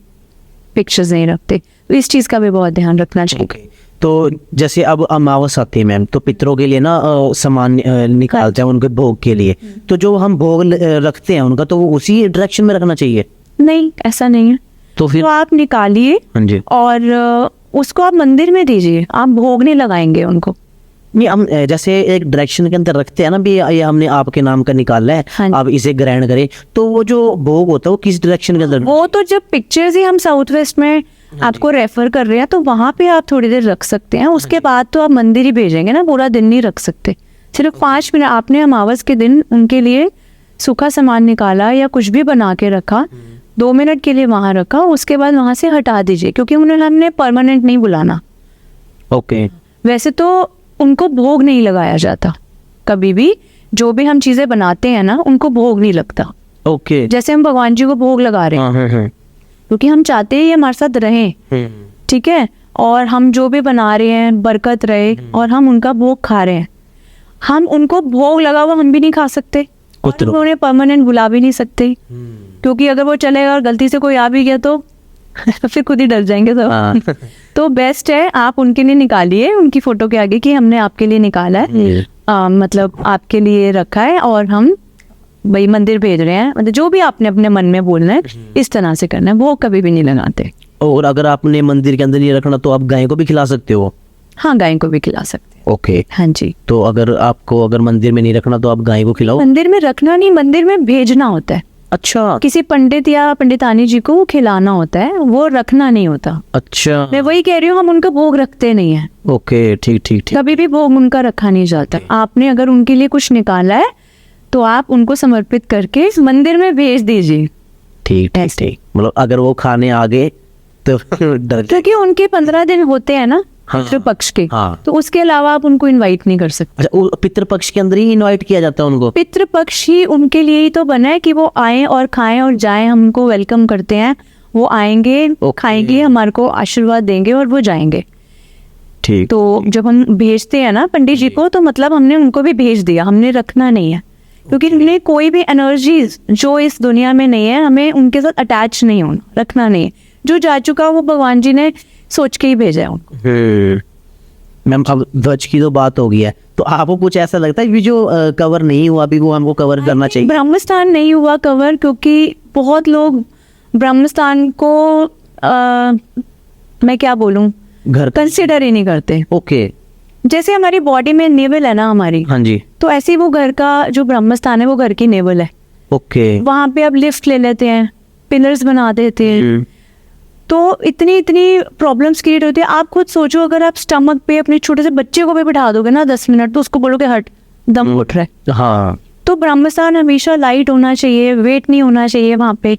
पिक्चर्स नहीं रखते। तो इस चीज़ का भी बहुत ध्यान रखना चाहिए। ओके तो जैसे अब अमावस आती है मैम, तो पितरों के लिए ना सामान निकालते हैं उनके भोग के लिए, तो जो हम भोग रखते हैं उनका, तो वो उसी डायरेक्शन में रखना चाहिए? नहीं, ऐसा नहीं है। तो फिर तो आप निकालिए हाँ जी, और उसको आप मंदिर में दीजिए, आप भोग नहीं लगाएंगे उनको। नहीं हम जैसे एक डायरेक्शन के अंदर रखते हैं ना, भी ये हमने आपके नाम का निकाला है, हाँ जी। आप इसे ग्रहण करें, तो वो जो भोग होता है वो किस डायरेक्शन के अंदर? वो तो जब पिक्चर्स ही हम साउथ वेस्ट में आपको रेफर कर रहे हैं तो वहाँ पे आप थोड़ी देर रख सकते हैं, उसके बाद तो आप मंदिर ही भेजेंगे ना, पूरा दिन नहीं रख सकते। सिर्फ 5 मिनट आपने अमावस के दिन उनके लिए सूखा सामान निकाला या कुछ भी बना के रखा, 2 मिनट के लिए वहाँ रखा, उसके बाद वहाँ से हटा दीजिए, क्योंकि उन्हें हमने परमानेंट नहीं बुलाना। ओके वैसे तो उनको भोग नहीं लगाया जाता कभी भी, जो भी हम चीज़ें बनाते हैं ना उनको भोग नहीं लगता। ओके जैसे हम भगवान जी को भोग लगा रहे हैं, हाँ क्योंकि हम चाहते हैं ये हमारे साथ रहें, ठीक है, और हम जो भी बना रहे हैं बरकत रहे, और हम उनका भोग खा रहे हैं। हम उनको भोग लगा हुआ हम भी नहीं खा सकते, और हम उन्हें परमानेंट बुला भी नहीं सकते, क्योंकि अगर वो चलेगा और गलती से कोई आ भी गया तो फिर खुद ही डर जाएंगे सब। तो बेस्ट है आप उनके लिए निकालिए, उनकी फोटो के आगे कि हमने आपके लिए निकाला है, मतलब आपके लिए रखा है, और हम भाई मंदिर भेज रहे हैं, मतलब जो भी आपने अपने मन में बोलना है इस तरह से करना है, वो कभी भी नहीं लगाते। और अगर आपने मंदिर के अंदर नहीं रखना तो आप गाय को भी खिला सकते हो? हाँ, गाय को भी खिला सकते हैं। ओके हाँ जी, तो अगर मंदिर में नहीं रखना तो आप गाय को खिलाओ? मंदिर में रखना नहीं, मंदिर में भेजना होता है। अच्छा किसी पंडित या पंडितानी जी को खिलाना होता है, वो रखना नहीं होता। अच्छा मैं वही कह रही हूँ, हम उनका भोग रखते नहीं है। ओके ठीक ठीक ठीक कभी भी भोग उनका रखा नहीं जाता। आपने अगर उनके लिए कुछ निकाला है तो आप उनको समर्पित करके मंदिर में भेज दीजिए। ठीक ठीक ऐसे। ठीक, मतलब अगर वो खाने आ गए तो डर क्योंकि उनके 15 दिन होते हैं ना हाँ। पितृपक्ष के, हाँ। तो उसके अलावा आप उनको इनवाइट नहीं कर सकते। अच्छा, वो पितृपक्ष के अंदर ही इनवाइट किया जाता है उनको? पितृपक्ष ही उनके लिए ही तो बना है कि वो आए और खाएं और जाएं, हम उनको वेलकम करते हैं, वो आएंगे, खाएंगे, हमारे को आशीर्वाद देंगे और वो जाएंगे। ठीक तो जब हम भेजते हैं ना पंडित जी को, तो मतलब हमने उनको भी भेज दिया, हमने रखना नहीं है, क्योंकि उन्हें कोई भी एनर्जीज जो इस दुनिया में नहीं है, हमें उनके साथ अटैच नहीं होना, रखना नहीं है। जो जा चुका वो भगवान जी ने सोच के ही भेजा है उनको। मैम अब ध्वज की तो बात हो गई है, तो आपको कुछ ऐसा लगता है कि जो कवर नहीं हुआ अभी वो हमको कवर करना चाहिए? ब्रह्मस्थान नहीं हुआ कवर, क्योंकि बहुत लोग ब्रह्मस्थान को मैं क्या बोलूं, घर कंसिडर ही नहीं करते। ओके जैसे हमारी बॉडी में नेवल है ना हमारी, हाँ जी तो ऐसे ही वो घर का जो ब्रह्मस्थान है वो घर की नेवल है। ओके वहां पे अब लिफ्ट ले लेते हैं, पिलर्स बना देते हैं, तो इतनी प्रॉब्लम्स क्रिएट होती है। आप खुद सोचो, अगर आप स्टमक पे अपने छोटे से बच्चे को भी बिठा दोगे ना 10 मिनट, तो उसको बोलोगे हट, दम घुट रहा है। हाँ तो ब्रह्मस्थान हमेशा लाइट होना चाहिए, वेट नहीं होना चाहिए वहाँ पे।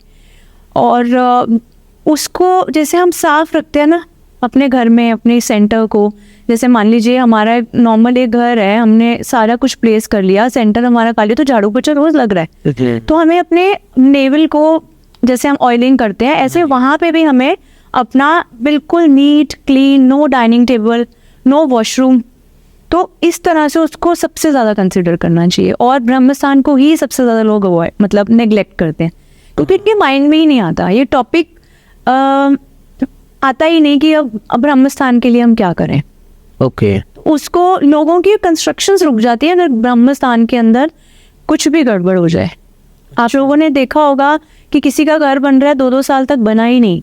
और उसको जैसे हम साफ रखते हैं ना अपने घर में, अपने सेंटर को, जैसे मान लीजिए हमारा नॉर्मल एक घर है, हमने सारा कुछ प्लेस कर लिया, सेंटर हमारा खाली, तो झाड़ू पोछा रोज लग रहा है। तो हमें अपने नेवल को जैसे हम ऑयलिंग करते हैं, ऐसे वहाँ पे भी हमें अपना बिल्कुल neat clean, no dining table, no washroom, तो इस तरह से उसको सबसे ज़्यादा कंसिडर करना चाहिए। और ब्रह्मस्थान को ही सबसे ज़्यादा लोग अवॉइड मतलब नेग्लेक्ट करते हैं, क्योंकि इनके माइंड में ही नहीं आता ये टॉपिक, आता ही नहीं कि अब ब्रह्मस्थान के लिए हम क्या करें। ओके उसको लोगों की कंस्ट्रक्शंस रुक जाती है अगर ब्रह्मस्थान के अंदर कुछ भी गड़बड़ हो जाए। आप लोगों ने देखा होगा कि किसी का घर बन रहा है 2-2 साल तक बना ही नहीं,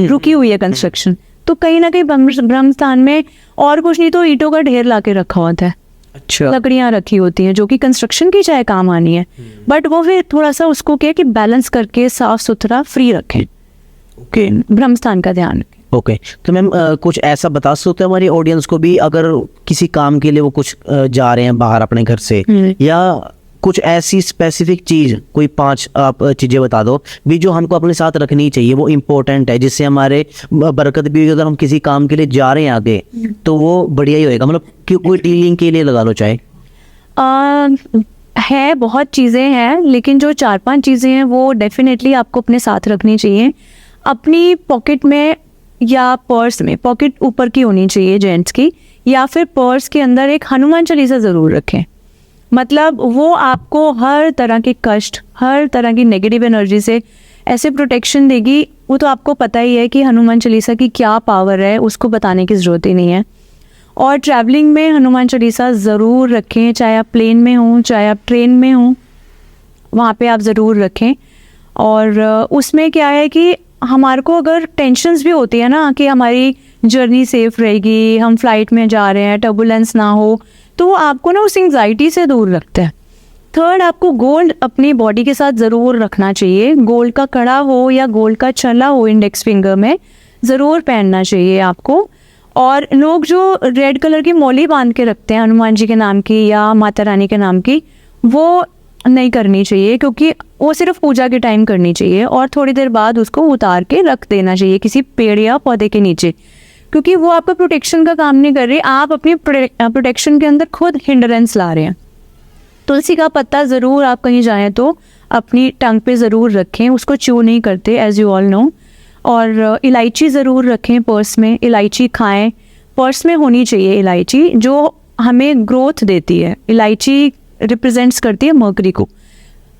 रुकी हुई है कंस्ट्रक्शन, तो कहीं ना कहीं ब्रह्मस्थान में और कुछ नहीं तो ईंटों का ढेर लाके रखा होता है, अच्छा लकड़ियां रखी होती हैं जो कि कंस्ट्रक्शन की चाहे काम आनी है, बट वो फिर थोड़ा सा उसको क्या कि बैलेंस करके साफ सुथरा फ्री रखें। ओके ब्रह्मस्थान का ध्यान रखें। ओके तो मैम कुछ ऐसा बता सकते हो हमारी ऑडियंस को भी, अगर किसी काम के लिए वो कुछ जा रहे हैं बाहर अपने घर से, या कुछ ऐसी स्पेसिफिक चीज, कोई 5 आप चीजें बता दो भी जो हमको अपने साथ रखनी चाहिए, वो इम्पोर्टेंट है, जिससे हमारे बरकत भी, अगर हम किसी काम के लिए जा रहे हैं आगे तो वो बढ़िया ही होएगा, मतलब कि कोई डीलिंग के लिए लगा लो चाहे। है बहुत चीज़ें हैं, लेकिन जो 4-5 चीज़ें हैं वो डेफिनेटली आपको अपने साथ रखनी चाहिए। अपनी पॉकेट में या पर्स में, पॉकेट ऊपर की होनी चाहिए जेंट्स की, या फिर पर्स के अंदर एक हनुमान चालीसा ज़रूर रखें। मतलब वो आपको हर तरह के कष्ट, हर तरह की नेगेटिव एनर्जी से ऐसे प्रोटेक्शन देगी। वो तो आपको पता ही है कि हनुमान चालीसा की क्या पावर है, उसको बताने की ज़रूरत ही नहीं है। और ट्रैवलिंग में हनुमान चालीसा ज़रूर रखें, चाहे आप प्लेन में हों, चाहे आप ट्रेन में हों, वहाँ पे आप ज़रूर रखें। और उसमें क्या है कि हमारे को अगर टेंशन्स भी होती है ना कि हमारी जर्नी सेफ रहेगी, हम फ्लाइट में जा रहे हैं, टर्बुलेंस ना हो, तो वो आपको ना उस एंग्जाइटी से दूर रखता है। थर्ड, आपको गोल्ड अपनी बॉडी के साथ ज़रूर रखना चाहिए। गोल्ड का कड़ा हो या गोल्ड का छला हो इंडेक्स फिंगर में, ज़रूर पहनना चाहिए आपको। और लोग जो रेड कलर की मौली बांध के रखते हैं हनुमान जी के नाम की या माता रानी के नाम की, वो नहीं करनी चाहिए, क्योंकि वो सिर्फ पूजा के टाइम करनी चाहिए और थोड़ी देर बाद उसको उतार के रख देना चाहिए किसी पेड़ या पौधे के नीचे, क्योंकि वो आपका प्रोटेक्शन का काम नहीं कर रही, आप अपनी प्रोटेक्शन के अंदर खुद हिंड्रेंस ला रहे हैं। तुलसी का पत्ता ज़रूर आप कहीं जाएं तो अपनी टंग पे ज़रूर रखें, उसको च्यू नहीं करते एज यू ऑल नो। और इलायची ज़रूर रखें पर्स में, इलायची खाएं, पर्स में होनी चाहिए इलायची, जो हमें ग्रोथ देती है। इलायची रिप्रेजेंट्स करती है मर्करी को।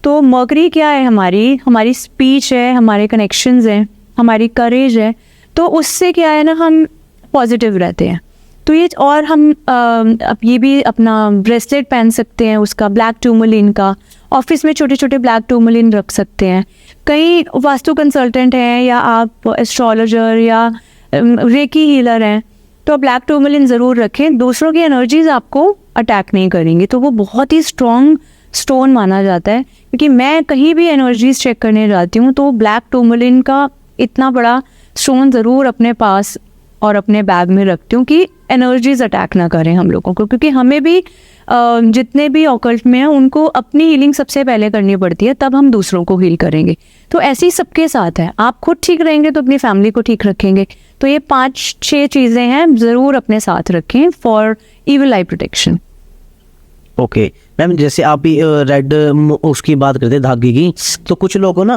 तो मर्करी क्या है, हमारी स्पीच है, हमारे कनेक्शंस हैं, हमारी करेज है, तो उससे क्या है ना हम पॉजिटिव रहते हैं। तो ये, और हम अब ये भी अपना ब्रेसलेट पहन सकते हैं उसका, ब्लैक टूरमलिन का, ऑफिस में छोटे छोटे ब्लैक टूरमलिन रख सकते हैं। कई वास्तु कंसल्टेंट हैं या आप एस्ट्रोलॉजर या रेकी हीलर हैं, तो ब्लैक टूरमलिन ज़रूर रखें। दूसरों की एनर्जीज आपको अटैक नहीं करेंगी, तो वो बहुत ही स्ट्रॉन्ग स्टोन माना जाता है। क्योंकि मैं कहीं भी एनर्जीज चेक करने जाती हूँ तो ब्लैक टूरमलिन का इतना बड़ा स्टोन ज़रूर अपने पास और अपने बैग में रखती हूँ कि एनर्जीज अटैक ना करें हम लोगों को, क्योंकि हमें भी जितने भी ऑकल्ट में हैं उनको अपनी हीलिंग सबसे पहले करनी पड़ती है, तब हम दूसरों को हील करेंगे। तो ऐसे ही सबके साथ है, आप खुद ठीक रहेंगे तो अपनी फैमिली को ठीक रखेंगे। तो ये 5-6 चीज़ें हैं, ज़रूर अपने साथ रखें for evil I protection. Okay ma'am, जैसे आप भी रेड उसकी बात करते धागे की, तो कुछ लोग ना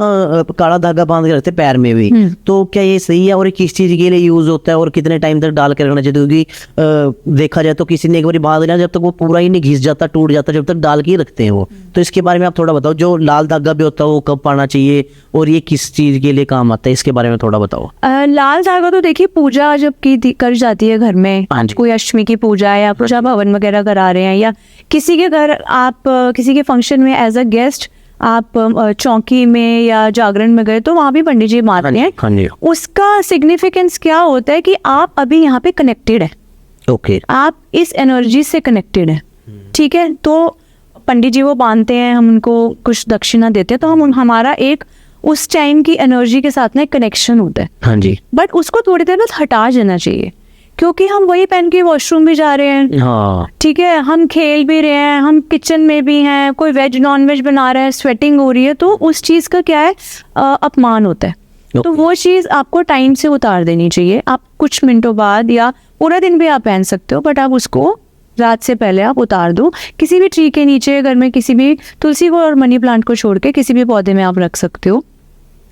काला धागा बांध के रखते पैर में भी, तो क्या ये सही है और ये किस चीज के लिए यूज होता है और कितने टाइम तक डाल के रखना चाहिए? क्योंकि देखा जाए तो किसी ने एक बार बांध लिया, जब तक वो पूरा ही नहीं घिस जाता, टूट जाता, जब तक डाल के ही रखते हैं वो। तो इसके बारे में आप थोड़ा बताओ, जो लाल धागा भी होता है वो कब पाना चाहिए और ये किस चीज के लिए काम आता है, इसके बारे में थोड़ा बताओ। लाल धागा तो देखिए पूजा जब की कर जाती है घर में, कोई अष्टमी की पूजा या पूजा भवन वगैरह करा रहे हैं, या किसी के घर आप किसी के फंक्शन में एज अ गेस्ट आप चौकी में या जागरण में गए, तो वहाँ भी पंडित जी बांधते हैं। उसका सिग्निफिकेंस क्या होता है कि आप अभी यहाँ पे कनेक्टेड है, ओके, आप इस एनर्जी से कनेक्टेड है, ठीक है। तो पंडित जी वो बांधते हैं, हम उनको कुछ दक्षिणा देते हैं, तो हम हमारा एक उस टाइम की एनर्जी के साथ ना एक कनेक्शन होता है। हाँ जी। बट उसको थोड़ी देर बाद हटा देना चाहिए, क्योंकि हम वही पहन के वॉशरूम भी जा रहे हैं, हाँ ठीक है, हम खेल भी रहे हैं, हम किचन में भी हैं, कोई वेज नॉन वेज बना रहा है, स्वेटिंग हो रही है, तो उस चीज़ का क्या है, अपमान होता है। तो वो चीज़ आपको टाइम से उतार देनी चाहिए। आप कुछ मिनटों बाद या पूरा दिन भी आप पहन सकते हो, बट आप उसको रात से पहले आप उतार दो। किसी भी ट्री के नीचे, घर में किसी भी, तुलसी को और मनी प्लांट को छोड़ के किसी भी पौधे में आप रख सकते हो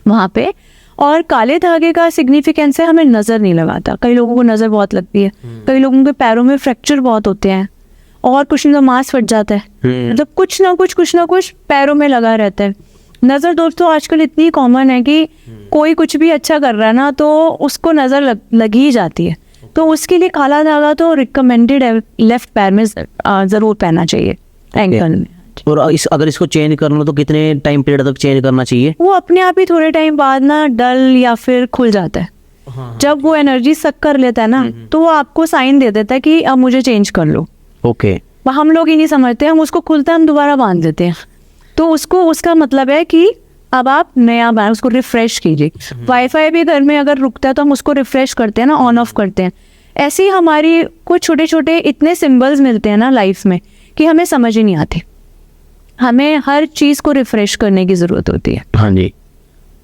वहाँ पे। और काले धागे का सिग्निफिकेंस है, हमें नज़र नहीं लगाता। कई लोगों को नज़र बहुत लगती है, कई लोगों के पैरों में फ्रैक्चर बहुत होते हैं, और कुछ नहीं तो मांस फट जाता है, मतलब कुछ ना कुछ पैरों में लगा रहता है। नज़र दोस्तों आजकल इतनी कॉमन है कि कोई कुछ भी अच्छा कर रहा है ना, तो उसको नज़र लग ही जाती है। तो उसके लिए काला धागा तो रिकमेंडेड है, लेफ्ट पैर में ज़रूर पहनना चाहिए, एंकल में। और अगर इसको चेंज करना तो कितने टाइम पीरियड तक चेंज करना चाहिए? वो अपने आप ही थोड़े टाइम बाद ना डल या फिर खुल जाता है। हाँ। जब वो एनर्जी सक कर लेता है ना, तो वो आपको साइन दे देता है कि अब मुझे चेंज कर लो। ओके। हम लोग ही नहीं समझते, हम उसको खुलता है हम दोबारा बांध देते हैं। तो उसको, उसका मतलब है कि अब आप नया बांध, उसको रिफ्रेश कीजिए। वाईफाई भी घर में अगर रुकता है तो हम उसको रिफ्रेश करते हैं ना, ऑन ऑफ करते हैं। ऐसे ही हमारी कुछ छोटे छोटे इतने सिंबल्स मिलते हैं ना लाइफ में कि हमें समझ ही नहीं आते। हमें हर चीज़ को रिफ्रेश करने की ज़रूरत होती है। हाँ जी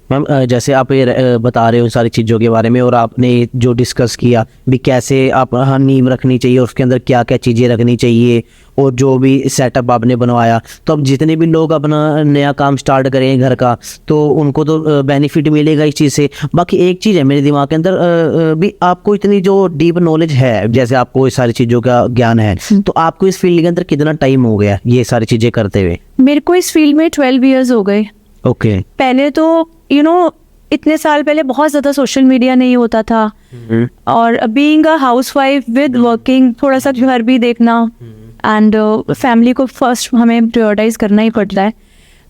मैम, जैसे आप ये बता रहे हो सारी चीज़ों के बारे में, और आपने जो डिस्कस किया भी कैसे आप नींव रखनी चाहिए और उसके अंदर क्या क्या चीज़ें रखनी चाहिए, और जो भी सेटअप आपने बनवाया, तो अब जितने भी लोग अपना नया काम स्टार्ट करें घर का, तो उनको तो बेनिफिट मिलेगा इस चीज़ से। बाकी एक चीज़ है मेरे दिमाग के अंदर, भी आपको इतनी जो डीप नॉलेज है, जैसे आपको इस सारी चीज़ों का ज्ञान है, तो आपको इस फील्ड के अंदर कितना टाइम हो गया ये सारी चीज़ें करते हुए? मेरे को इस फील्ड में 12 ईयर्स हो गए। ओके। पहले तो इतने साल पहले बहुत ज़्यादा सोशल मीडिया नहीं होता था, और being a housewife with working, थोड़ा सा घर भी देखना, एंड फैमिली को फर्स्ट हमें प्रायोरिटाइज करना ही पड़ता है।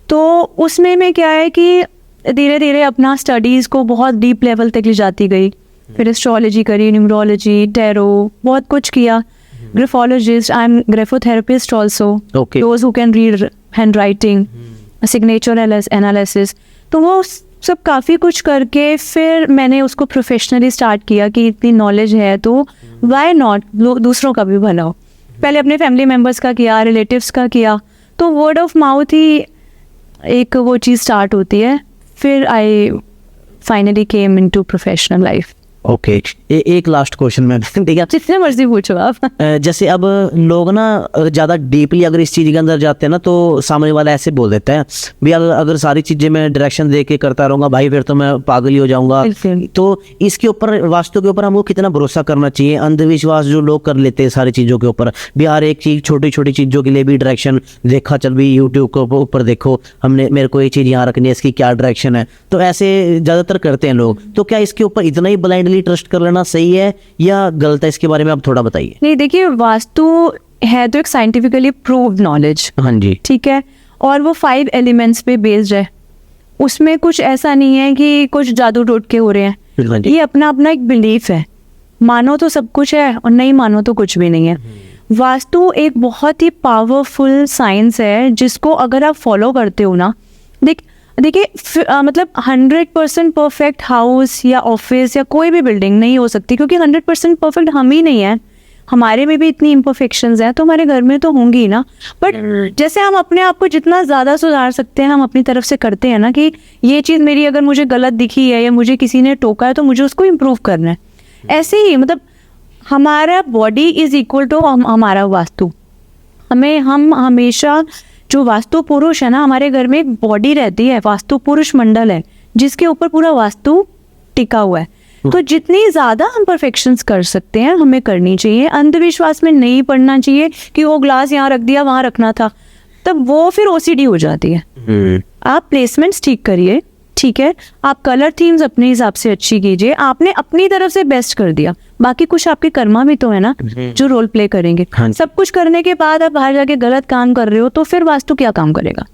तो उसमें में क्या है कि धीरे धीरे अपना स्टडीज़ को बहुत डीप लेवल तक ले जाती गई। फिर एस्ट्रोलॉजी करी, न्यूमरोलॉजी, टैरो, बहुत कुछ किया। Graphologist, I am graphotherapist also, those who can read hand writing, signature analysis. तो वो सब काफ़ी कुछ करके फिर मैंने उसको प्रोफेशनली स्टार्ट किया कि इतनी नॉलेज है तो वाई नॉट दूसरों का भी भला हो। पहले अपने फैमिली मेम्बर्स का किया, रिलेटिव्स का किया, तो वर्ड ऑफ माउथ ही एक वो चीज़ स्टार्ट होती है। फिर I finally came into professional life. Okay. एक लास्ट क्वेश्चन में, ठीक है, जितने मर्जी पूछो आप। जैसे अब लोग ना ज़्यादा डीपली अगर इस चीज़ के अंदर जाते हैं ना, तो सामने वाला ऐसे बोल देता है भी अगर सारी चीज़ें मैं डायरेक्शन दे के करता रहूँगा भाई, फिर तो मैं पागल ही हो जाऊँगा। तो इसके ऊपर, वास्तु के ऊपर हमको कितना भरोसा करना चाहिए? अंधविश्वास जो लोग कर लेते हैं सारी चीज़ों के ऊपर भी, हर एक चीज़ छोटी छोटी चीज़ों के लिए भी डायरेक्शन देखा, चल भी यूट्यूब के ऊपर देखो, हमने मेरे को ये चीज़ यहाँ रखनी है, इसकी क्या डायरेक्शन है, तो ऐसे ज़्यादातर करते हैं लोग। तो क्या इसके ऊपर इतना ही ब्लाइंडली ट्रस्ट कर लेना सही है या गलत है? इसके बारे में आप थोड़ा बताइए। नहीं, देखिए, वास्तु है तो एक साइंटिफिकली प्रूव्ड नॉलेज। हाँ जी। ठीक है, और वो 5 एलिमेंट्स पे बेस्ड है। उसमें कुछ ऐसा नहीं है कि कुछ जादू टोटके हो रहे हैं। ये अपना अपना एक बिलीफ है। मानो तो सब कुछ है और नहीं मानो तो कुछ भी नहीं है। वास्तु एक बहुत ही पावरफुल साइंस है, जिसको अगर आप फॉलो करते हो ना, देखिए मतलब 100% परफेक्ट हाउस या ऑफिस या कोई भी बिल्डिंग नहीं हो सकती, क्योंकि 100% परफेक्ट हम ही नहीं है। हमारे में भी इतनी इम्परफेक्शंस हैं, तो हमारे घर में तो होंगी ना। बट जैसे हम अपने आप को जितना ज़्यादा सुधार सकते हैं, हम अपनी तरफ से करते हैं ना, कि ये चीज़ मेरी अगर मुझे गलत दिखी है या मुझे किसी ने टोका है तो मुझे उसको इम्प्रूव करना है। ऐसे ही मतलब हमारा बॉडी इज़ इक्वल टू हमारा वास्तु। हम हमेशा, जो वास्तु पुरुष है ना, हमारे घर में एक बॉडी रहती है, वास्तु पुरुष मंडल है, जिसके ऊपर पूरा वास्तु टिका हुआ है। तो जितनी ज़्यादा हम परफेक्शंस कर सकते हैं हमें करनी चाहिए। अंधविश्वास में नहीं पड़ना चाहिए कि वो ग्लास यहाँ रख दिया, वहाँ रखना था, तब वो फिर ओसीडी हो जाती है। आप प्लेसमेंट्स ठीक करिए, ठीक है, आप कलर थीम्स अपने हिसाब से अच्छी कीजिए। आपने अपनी तरफ से बेस्ट कर दिया, बाकी कुछ आपके कर्मा भी तो है ना जो रोल प्ले करेंगे। सब कुछ करने के बाद आप बाहर जाके गलत काम कर रहे हो तो फिर वास्तु क्या काम करेगा?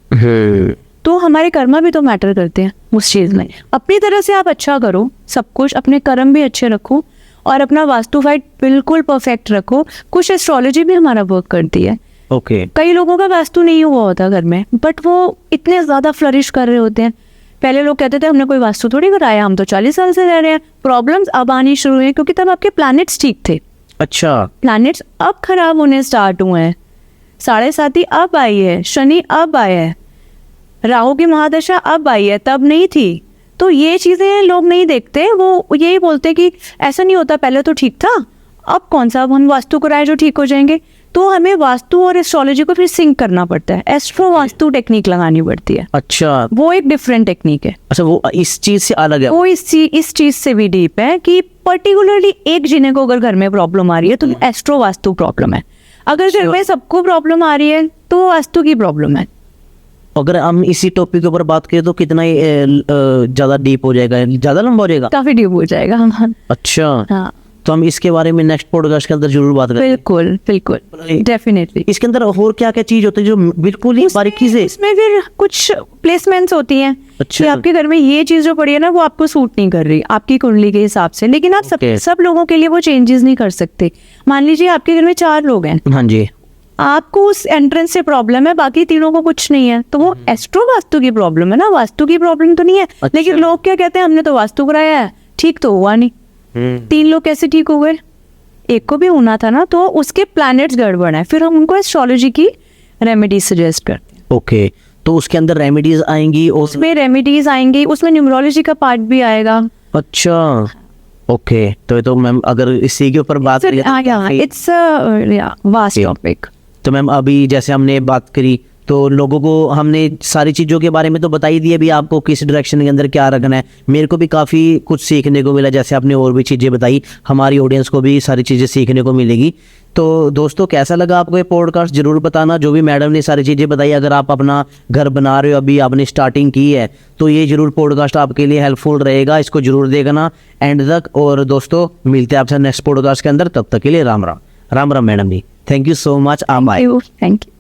तो हमारे कर्मा भी तो मैटर करते हैं उस चीज़ में। अपनी तरह से आप अच्छा करो, सब कुछ, अपने कर्म भी अच्छे रखो और अपना वास्तु फाइट बिल्कुल परफेक्ट रखो। कुछ एस्ट्रोलॉजी भी हमारा वर्क करती है। कई लोगों का वास्तु नहीं हुआ होता घर में, बट वो इतने ज़्यादा फ्लरिश कर रहे होते हैं। पहले लोग कहते थे हमने कोई वास्तु थोड़ी कराया, हम तो 40 साल से रह रहे हैं। प्रॉब्लम्स अब आनी शुरू हुई क्योंकि तब आपके प्लैनेट्स ठीक थे। अच्छा प्लैनेट्स अब खराब होने स्टार्ट हुए हैं। 7.5 अब आई है, शनि अब आया है, राहु की महादशा अब आई है, तब नहीं थी। तो ये चीजें लोग नहीं देखते, वो यही बोलते कि ऐसा नहीं होता, पहले तो ठीक था, अब कौन सा अब हम वास्तु कराए जो ठीक हो जाएंगे। तो हमें वास्तु और एस्ट्रोलॉजी को फिर सिंक करना पड़ता है, एस्ट्रो वास्तु टेक्निक लगानी पड़ती है। अच्छा वो एक डिफरेंट टेक्निक है। अच्छा, वो इस चीज से अलग है। वो इस चीज से भी डीप है कि पर्टिकुलरली एक जिने को अगर घर में प्रॉब्लम आ रही है तो एस्ट्रो वास्तु प्रॉब्लम है। अगर घर में सबको प्रॉब्लम आ रही है तो वास्तु की प्रॉब्लम है। अगर हम इसी टॉपिक के ऊपर बात करें तो कितना ही ज्यादा डीप हो जाएगा, ज्यादा लंबा हो जाएगा? काफी डीप हो जाएगा। हाँ अच्छा हाँ, तो हम इसके बारे में नेक्स्ट पॉडकास्ट के अंदर जरूर बात करेंगे। बिल्कुल बिल्कुल, डेफिनेटली। इसके अंदर और क्या क्या चीज होती है जो बिल्कुल ही बारीकी से? इसमें फिर कुछ प्लेसमेंट्स होती हैं अच्छा। कि आपके घर में ये चीज जो पड़ी है ना वो आपको सूट नहीं कर रही आपकी कुंडली के हिसाब से, लेकिन आप Okay. सब लोगों के लिए वो चेंजेस नहीं कर सकते। मान लीजिए आपके घर में 4 लोग हैं, हाँ जी, आपको उस एंट्रेंस से प्रॉब्लम है, बाकी तीनों को कुछ नहीं है, तो वो एस्ट्रो वास्तु की प्रॉब्लम है ना, वास्तु की प्रॉब्लम तो नहीं है। अच्छा। लेकिन लोग क्या कहते हैं, हमने तो वास्तु कराया है, ठीक तो हुआ नहीं। 3 लोग कैसे ठीक हो गए? एक को भी होना था ना, तो उसके प्लैनेट्स गड़बड़ है, फिर हम उनको एस्ट्रोलॉजी की रेमेडी सजेस्ट करते हैं। ओके, तो उसके अंदर रेमेडीज आएंगी और उसमें रेमेडीज आएंगी, उसमें न्यूमरोलॉजी का पार्ट भी आएगा। अच्छा ओके, तो मैम अगर इसी के ऊपर बात करें इट्स वास्ट टॉपिक। तो मैम अभी जैसे हमने बात करी तो लोगों को हमने सारी चीज़ों के बारे में तो बता ही दिया, भी आपको किस डायरेक्शन के अंदर क्या रखना है। मेरे को भी काफ़ी कुछ सीखने को मिला, जैसे आपने और भी चीज़ें बताई, हमारी ऑडियंस को भी सारी चीज़ें सीखने को मिलेगी। तो दोस्तों कैसा लगा आपको ये पॉडकास्ट ज़रूर बताना, जो भी मैडम ने सारी चीज़ें बताई। अगर आप अपना घर बना रहे हो, अभी आपने स्टार्टिंग की है, तो ये ज़रूर पॉडकास्ट आपके लिए हेल्पफुल रहेगा, इसको ज़रूर देखना एंड तक। और दोस्तों मिलते हैं आपसे नेक्स्ट पॉडकास्ट के अंदर, तब तक के लिए Ram Ram. Ram Ram madam ji, thank you so much. आप आए। Thank you.